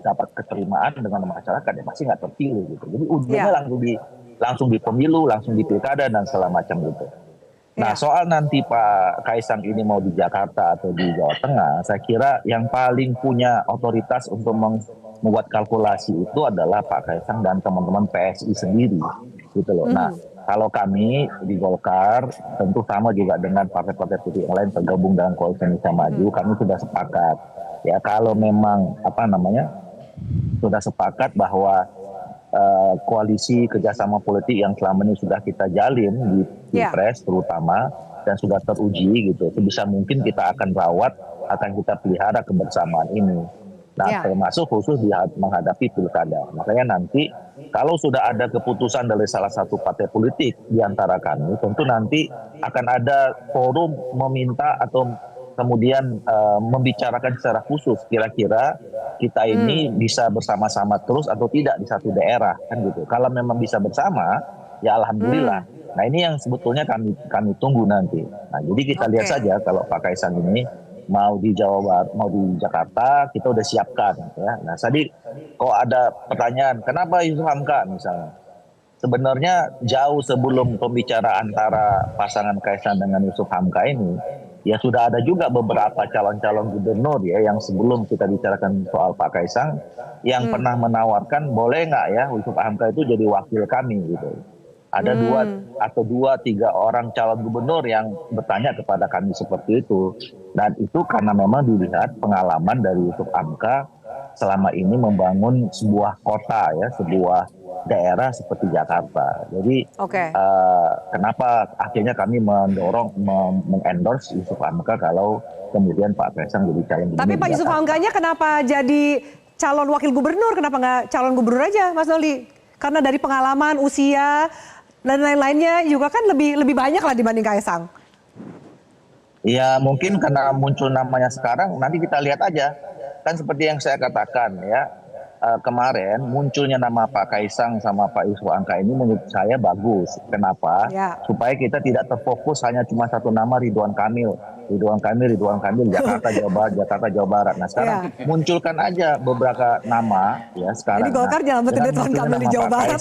dapat keterimaan dengan masyarakat ya pasti nggak terpilih gitu. Jadi ujiannya langsung di pemilu, langsung di pilkada dan segala macam gitu. Nah, soal nanti Pak Kaisang ini mau di Jakarta atau di Jawa Tengah, saya kira yang paling punya otoritas untuk membuat kalkulasi itu adalah Pak Kaisang dan teman-teman PSI sendiri, gitu loh. Nah, kalau kami di Golkar, tentu sama juga dengan partai-partai politik yang lain tergabung dalam Koalisi Indonesia Maju, kami sudah sepakat. Ya, kalau memang sudah sepakat bahwa koalisi kerjasama politik yang selama ini sudah kita jalin di Pilpres terutama dan sudah teruji gitu, sebisa mungkin kita akan rawat, akan kita pelihara kebersamaan ini. Nah, termasuk khusus menghadapi pilkada. Makanya nanti kalau sudah ada keputusan dari salah satu partai politik di antara kami, tentu nanti akan ada forum meminta atau kemudian membicarakan secara khusus kira-kira kita ini bisa bersama-sama terus atau tidak di satu daerah kan gitu. Kalau memang bisa bersama ya alhamdulillah. Nah, ini yang sebetulnya kami tunggu nanti. Nah, jadi kita lihat saja kalau Pak Kaisang ini mau di Jawa Barat, mau di Jakarta, kita udah siapkan ya. Nah, tadi kok ada pertanyaan kenapa Yusuf Hamka misalnya. Sebenarnya jauh sebelum pembicaraan antara pasangan Kaisang dengan Yusuf Hamka ini, ya sudah ada juga beberapa calon-calon gubernur ya yang sebelum kita bicarakan soal Pak Kaisang yang pernah menawarkan boleh nggak ya Yusuf Hamka itu jadi wakil kami gitu. Ada 2-3 orang calon gubernur yang bertanya kepada kami seperti itu. Dan itu karena memang dilihat pengalaman dari Yusuf Hamka selama ini membangun sebuah kota ya, sebuah daerah seperti Jakarta. Jadi kenapa akhirnya kami mendorong mengendorse Yusuf Hamka kalau kemudian Pak Kaisang jadi calon gubernur. Tapi Pak Yusuf Hamkanya kenapa jadi calon wakil gubernur? Kenapa nggak calon gubernur aja, Mas Doli? Karena dari pengalaman, usia dan lain-lainnya juga kan lebih banyak lah dibanding Kaisang. Ya mungkin karena muncul namanya sekarang, nanti kita lihat aja. Kan seperti yang saya katakan ya, kemarin munculnya nama Pak Kaisang sama Pak Yusuf Hamka ini menurut saya bagus. Kenapa? Supaya kita tidak terfokus hanya cuma satu nama Ridwan Kamil, Jakarta Jawa Barat. Nah sekarang munculkan aja beberapa nama ya sekarang. Jadi Golkar jangan betul Ridwan Kamil di Jawa Barat.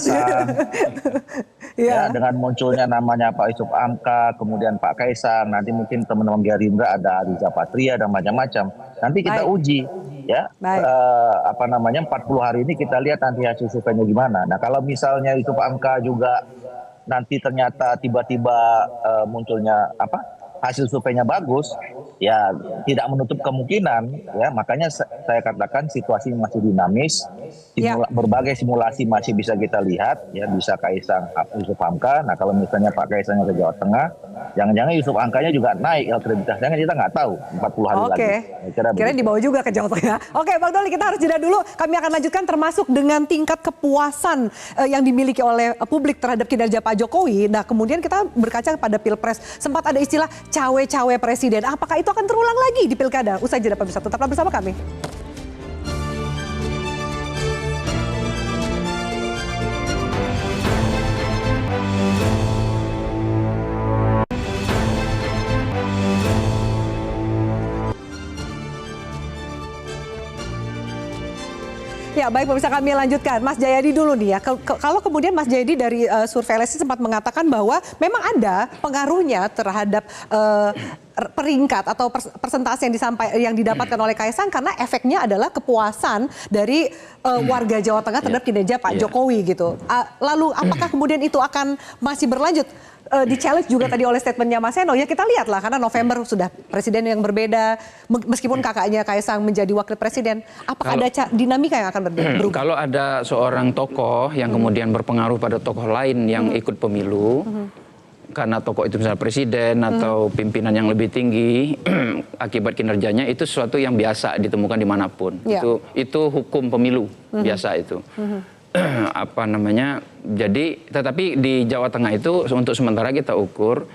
Ya, dengan munculnya namanya Pak Yusuf Hamka, kemudian Pak Kaisang, nanti mungkin teman-teman Gerindra ada Riza Patria dan macam-macam. Nanti kita uji ya 40 hari ini kita lihat nanti hasil surveinya gimana. Nah kalau misalnya Yusuf Hamka juga nanti ternyata tiba-tiba munculnya hasil surveinya bagus, ya tidak menutup kemungkinan, ya makanya saya katakan situasi masih dinamis, berbagai simulasi masih bisa kita lihat, ya bisa Kaisang Yusuf Hamka. Nah kalau misalnya Pak Kaisangnya ke Jawa Tengah, jangan-jangan Yusuf Hamkanya juga naik elektabilitasnya, kita nggak tahu 40 hari lagi. Kira dibawa juga ke Jawa Tengah. Oke, Bang Doli, kita harus jeda dulu. Kami akan lanjutkan termasuk dengan tingkat kepuasan yang dimiliki oleh publik terhadap kinerja Pak Jokowi. Nah kemudian kita berkaca pada Pilpres, sempat ada istilah cawe-cawe presiden. Apakah itu akan terulang lagi di Pilkada? Usai jeda pemirsa, tetaplah bersama kami. Ya baik pemirsa, kami lanjutkan. Mas Jayadi dulu nih ya. Kalau kemudian Mas Jayadi dari survei LSI sempat mengatakan bahwa memang ada pengaruhnya terhadap peringkat atau persentase yang didapatkan oleh Kaisang karena efeknya adalah kepuasan dari warga Jawa Tengah terhadap kinerja Pak Jokowi gitu. Lalu apakah kemudian itu akan masih berlanjut? Di-challenge juga tadi oleh statementnya Mas Seno, ya kita lihatlah karena November sudah presiden yang berbeda, meskipun kakaknya Kaisang menjadi wakil presiden, apakah ada dinamika yang akan berubah? Kalau ada seorang tokoh yang kemudian berpengaruh pada tokoh lain yang ikut pemilu, karena tokoh itu misalnya presiden atau pimpinan yang lebih tinggi, akibat kinerjanya itu sesuatu yang biasa ditemukan dimanapun. Itu hukum pemilu, biasa itu. Apa namanya, jadi tetapi di Jawa Tengah itu untuk sementara kita ukur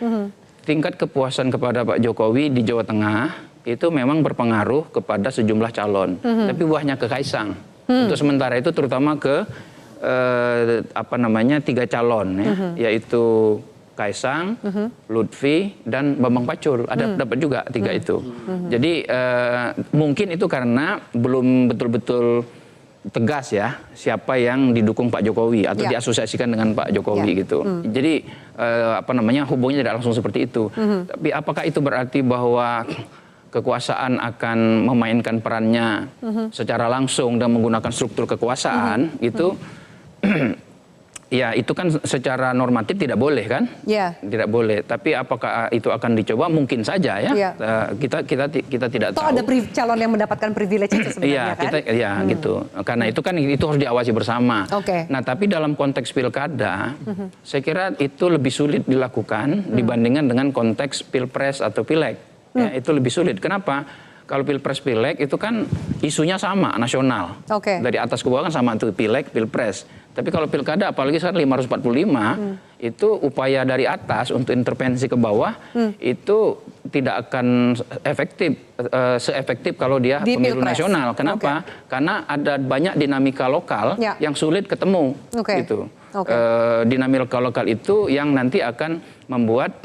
tingkat kepuasan kepada Pak Jokowi di Jawa Tengah itu memang berpengaruh kepada sejumlah calon, tapi buahnya ke Kaisang. Untuk sementara itu terutama ke apa namanya 3 calon ya, yaitu Kaisang, Lutfi, dan Bambang Pacul. Ada dapat juga 3 itu. Jadi mungkin itu karena belum betul-betul tegas ya siapa yang didukung Pak Jokowi atau diasosiasikan dengan Pak Jokowi gitu. Jadi apa namanya hubungannya tidak langsung seperti itu. Tapi apakah itu berarti bahwa kekuasaan akan memainkan perannya secara langsung dan menggunakan struktur kekuasaan itu? Ya itu kan secara normatif tidak boleh kan? Tidak boleh. Tapi apakah itu akan dicoba? Mungkin saja ya. Kita tidak tahu. Ada calon yang mendapatkan privilege itu sebenarnya kan? Gitu. Karena itu kan itu harus diawasi bersama. Nah tapi dalam konteks pilkada, saya kira itu lebih sulit dilakukan dibandingkan dengan konteks pilpres atau pileg. Ya, itu lebih sulit. Kenapa? Kalau pilpres pileg itu kan isunya sama nasional. Dari atas ke bawah kan sama itu pileg, pilpres. Tapi kalau pilkada apalagi sekarang 545 itu upaya dari atas untuk intervensi ke bawah itu tidak akan seefektif kalau dia di pemilu pilpres nasional. Kenapa? Karena ada banyak dinamika lokal yang sulit ketemu gitu. Dinamika lokal itu yang nanti akan membuat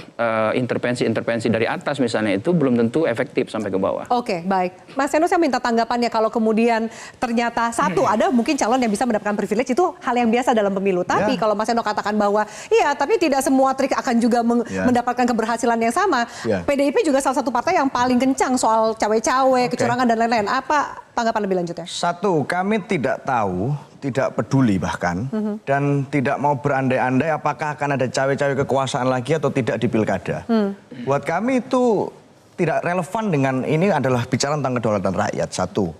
intervensi-intervensi dari atas misalnya itu belum tentu efektif sampai ke bawah. Baik. Mas Seno, saya minta tanggapannya kalau kemudian ternyata ada mungkin calon yang bisa mendapatkan privilege, itu hal yang biasa dalam pemilu. Tapi kalau Mas Seno katakan bahwa tapi tidak semua trik akan juga mendapatkan keberhasilan yang sama. PDIP juga salah satu partai yang paling kencang soal cawe-cawe, kecurangan dan lain-lain. Apa tanggapan lebih lanjutnya? Satu, kami tidak tahu, tidak peduli bahkan, dan tidak mau berandai-andai apakah akan ada cawe-cawe kekuasaan lagi atau tidak di pilkada. Buat kami itu tidak relevan dengan ini adalah bicara tentang kedaulatan rakyat, satu.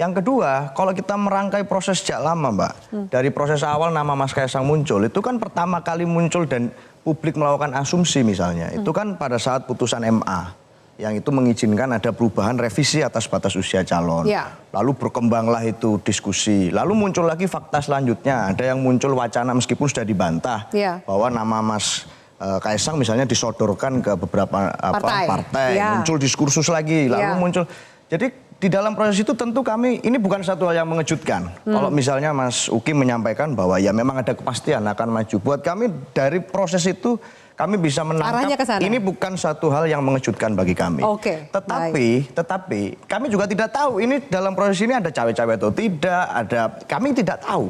Yang kedua, kalau kita merangkai proses sejak lama Mbak, dari proses awal nama Mas Kaisang muncul, itu kan pertama kali muncul dan publik melakukan asumsi misalnya, itu kan pada saat putusan MA. Yang itu mengizinkan ada perubahan revisi atas batas usia calon. Lalu berkembanglah itu diskusi. Lalu muncul lagi fakta selanjutnya. Ada yang muncul wacana meskipun sudah dibantah. Bahwa nama Mas Kaisang misalnya disodorkan ke beberapa partai. Muncul diskursus lagi. Lalu muncul. Jadi di dalam proses itu tentu kami, ini bukan satu hal yang mengejutkan. Kalau misalnya Mas Uki menyampaikan bahwa ya memang ada kepastian akan maju. Buat kami dari proses itu kami bisa menangkap ini bukan satu hal yang mengejutkan bagi kami. Tetapi kami juga tidak tahu ini dalam proses ini ada cawe-cawe atau tidak, kami tidak tahu.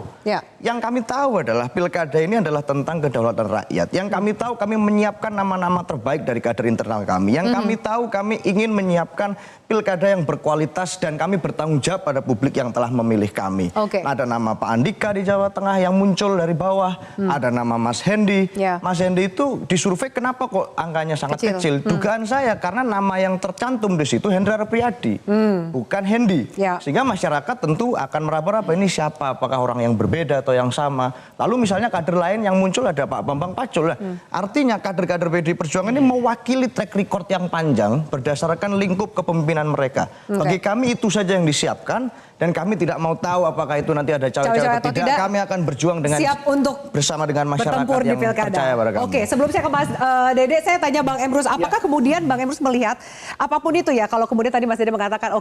Yang kami tahu adalah pilkada ini adalah tentang kedaulatan rakyat. Yang kami tahu kami menyiapkan nama-nama terbaik dari kader internal kami. Yang kami tahu kami ingin menyiapkan pilkada yang berkualitas dan kami bertanggung jawab pada publik yang telah memilih kami. Ada nama Pak Andika di Jawa Tengah yang muncul dari bawah. Ada nama Mas Hendi. Mas Hendi itu disurvei kenapa kok angkanya sangat kecil. Dugaan saya karena nama yang tercantum di situ Hendra Priyadi, bukan Hendi. Sehingga masyarakat tentu akan meraba-raba ini siapa, apakah orang yang berbeda atau yang sama. Lalu misalnya kader lain yang muncul ada Pak Bambang Pacul. Artinya kader-kader PDI Perjuangan ini mewakili track record yang panjang berdasarkan lingkup kepemimpinan mereka. Bagi kami itu saja yang disiapkan. Dan kami tidak mau tahu apakah itu nanti ada cawe-cawe atau tidak. Kami akan berjuang dengan siap untuk bersama dengan masyarakat yang percaya pada kami. Oke, sebelum saya ke Mas Dede, saya tanya Bang Emrus, apakah kemudian Bang Emrus melihat apapun itu ya, kalau kemudian tadi Mas Dede mengatakan,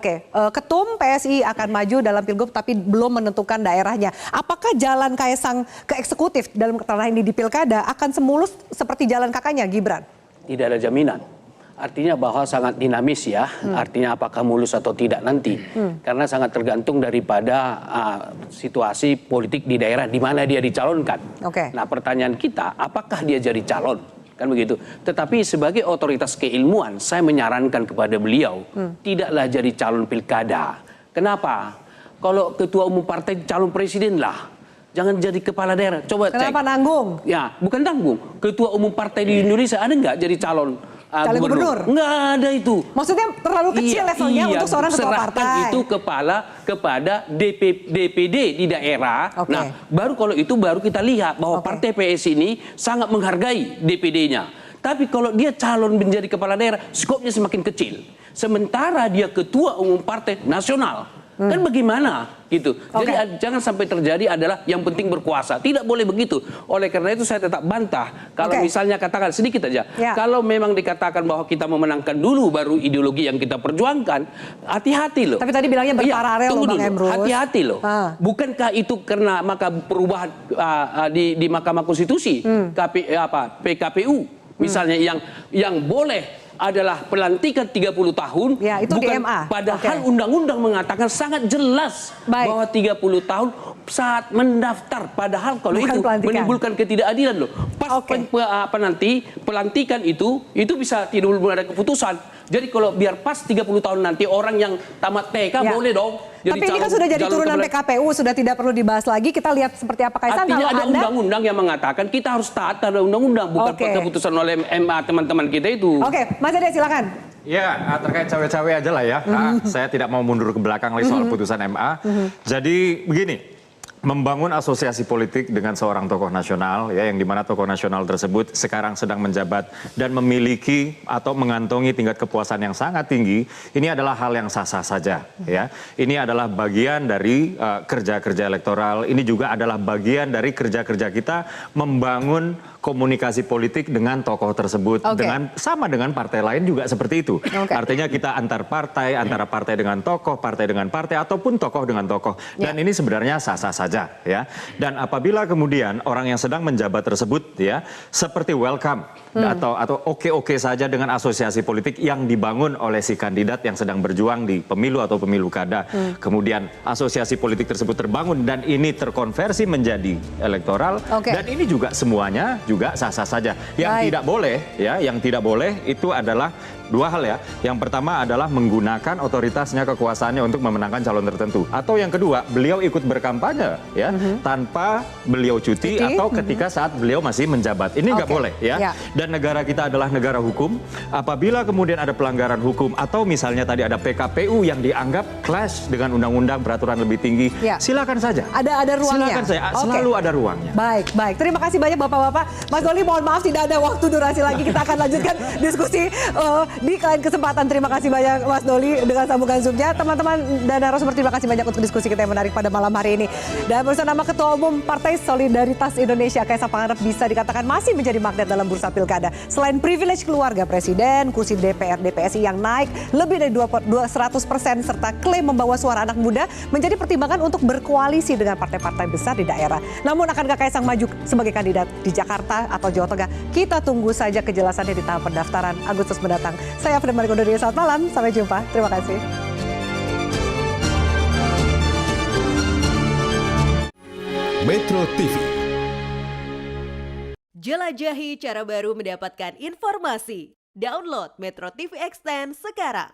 ketum PSI akan maju dalam pilgub tapi belum menentukan daerahnya. Apakah jalan Kaesang ke eksekutif dalam ranah ini di pilkada akan semulus seperti jalan kakaknya Gibran? Tidak ada jaminan. Artinya bahwa sangat dinamis ya, artinya apakah mulus atau tidak nanti. Karena sangat tergantung daripada situasi politik di daerah di mana dia dicalonkan. Nah pertanyaan kita, apakah dia jadi calon? Kan begitu. Tetapi sebagai otoritas keilmuan, saya menyarankan kepada beliau, tidaklah jadi calon pilkada. Kenapa? Kalau ketua umum partai calon presiden lah. Jangan jadi kepala daerah. Coba cek. Kenapa nanggung? Ya, bukan tanggung. Ketua umum partai di Indonesia ada nggak jadi calon gubernur? Nggak ada itu. Maksudnya terlalu kecil levelnya untuk seorang ketua partai. Serahkan itu kepada DPD di daerah. Nah, baru kalau itu baru kita lihat bahwa partai PSI ini sangat menghargai DPD-nya. Tapi kalau dia calon menjadi kepala daerah, skopnya semakin kecil. Sementara dia ketua umum partai nasional. Kan bagaimana gitu. Jadi jangan sampai terjadi adalah yang penting berkuasa. Tidak boleh begitu. Oleh karena itu saya tetap bantah. Kalau misalnya katakan sedikit aja. Kalau memang dikatakan bahwa kita memenangkan dulu baru ideologi yang kita perjuangkan, hati-hati loh. Tapi tadi bilangnya berparalel loh Bang Emrus. Hati-hati loh. Bukankah itu karena maka perubahan di Mahkamah Konstitusi, PKPU misalnya yang boleh adalah pelantikan 30 tahun. Ya, itu bukan, di MA. Padahal undang-undang mengatakan sangat jelas bahwa 30 tahun saat mendaftar. Padahal kalau bukan itu pelantikan. menimbulkan ketidakadilan loh. Pas nanti pelantikan itu bisa tidak ada keputusan. Jadi kalau biar pas 30 tahun nanti orang yang tamat TK boleh dong. Jadi tapi ini kan sudah jadi turunan PKPU, sudah tidak perlu dibahas lagi. Kita lihat seperti apa Kaesang. Artinya ada undang-undang yang mengatakan kita harus taat pada undang-undang, bukan keputusan oleh MA teman-teman kita itu. Mas Dede silakan. Ya, terkait cawe-cawe aja lah ya. Saya tidak mau mundur ke belakang lagi soal putusan MA. Jadi begini. Membangun asosiasi politik dengan seorang tokoh nasional, ya, yang dimana tokoh nasional tersebut sekarang sedang menjabat dan memiliki atau mengantongi tingkat kepuasan yang sangat tinggi, ini adalah hal yang sah-sah saja, ya. Ini adalah bagian dari kerja-kerja elektoral. Ini juga adalah bagian dari kerja-kerja kita membangun komunikasi politik dengan tokoh tersebut, sama dengan partai lain juga seperti itu. Artinya kita antar partai, antara partai dengan tokoh, partai dengan partai, ataupun tokoh dengan tokoh. Dan ini sebenarnya sah-sah saja. Ya, dan apabila kemudian orang yang sedang menjabat tersebut ya seperti welcome atau oke-oke saja dengan asosiasi politik yang dibangun oleh si kandidat yang sedang berjuang di pemilu atau pemilu kada, kemudian asosiasi politik tersebut terbangun dan ini terkonversi menjadi elektoral, dan ini juga semuanya juga sah-sah saja. Yang tidak boleh ya, yang tidak boleh itu adalah dua hal ya. Yang pertama adalah menggunakan otoritasnya, kekuasaannya untuk memenangkan calon tertentu. Atau yang kedua, beliau ikut berkampanye ya tanpa beliau cuti atau ketika saat beliau masih menjabat. Ini nggak boleh ya. Dan negara kita adalah negara hukum. Apabila kemudian ada pelanggaran hukum atau misalnya tadi ada PKPU yang dianggap clash dengan undang-undang peraturan lebih tinggi, silakan saja. Ada ruangnya. Silakan saja. Selalu ada ruangnya. Baik. Terima kasih banyak Bapak-bapak. Mas Doli, mohon maaf tidak ada waktu durasi lagi. Kita akan lanjutkan diskusi di lain kesempatan. Terima kasih banyak Mas Doli dengan sambungan Zoom-nya. Teman-teman dan narasumber, terima kasih banyak untuk diskusi kita yang menarik pada malam hari ini. Dan bersama Ketua Umum Partai Solidaritas Indonesia Kaesang Pangarep bisa dikatakan masih menjadi magnet dalam bursa pilkada. Selain privilege keluarga presiden, kursi DPR DPSI yang naik lebih dari 200% serta klaim membawa suara anak muda menjadi pertimbangan untuk berkoalisi dengan partai-partai besar di daerah. Namun akankah Kaesang maju sebagai kandidat di Jakarta atau Jawa Tengah? Kita tunggu saja kejelasannya di tahap pendaftaran Agustus mendatang. Saya Frida Marikondo, selamat malam, sampai jumpa. Terima kasih. Metro TV. Jelajahi cara baru mendapatkan informasi. Download Metro TV Extend sekarang.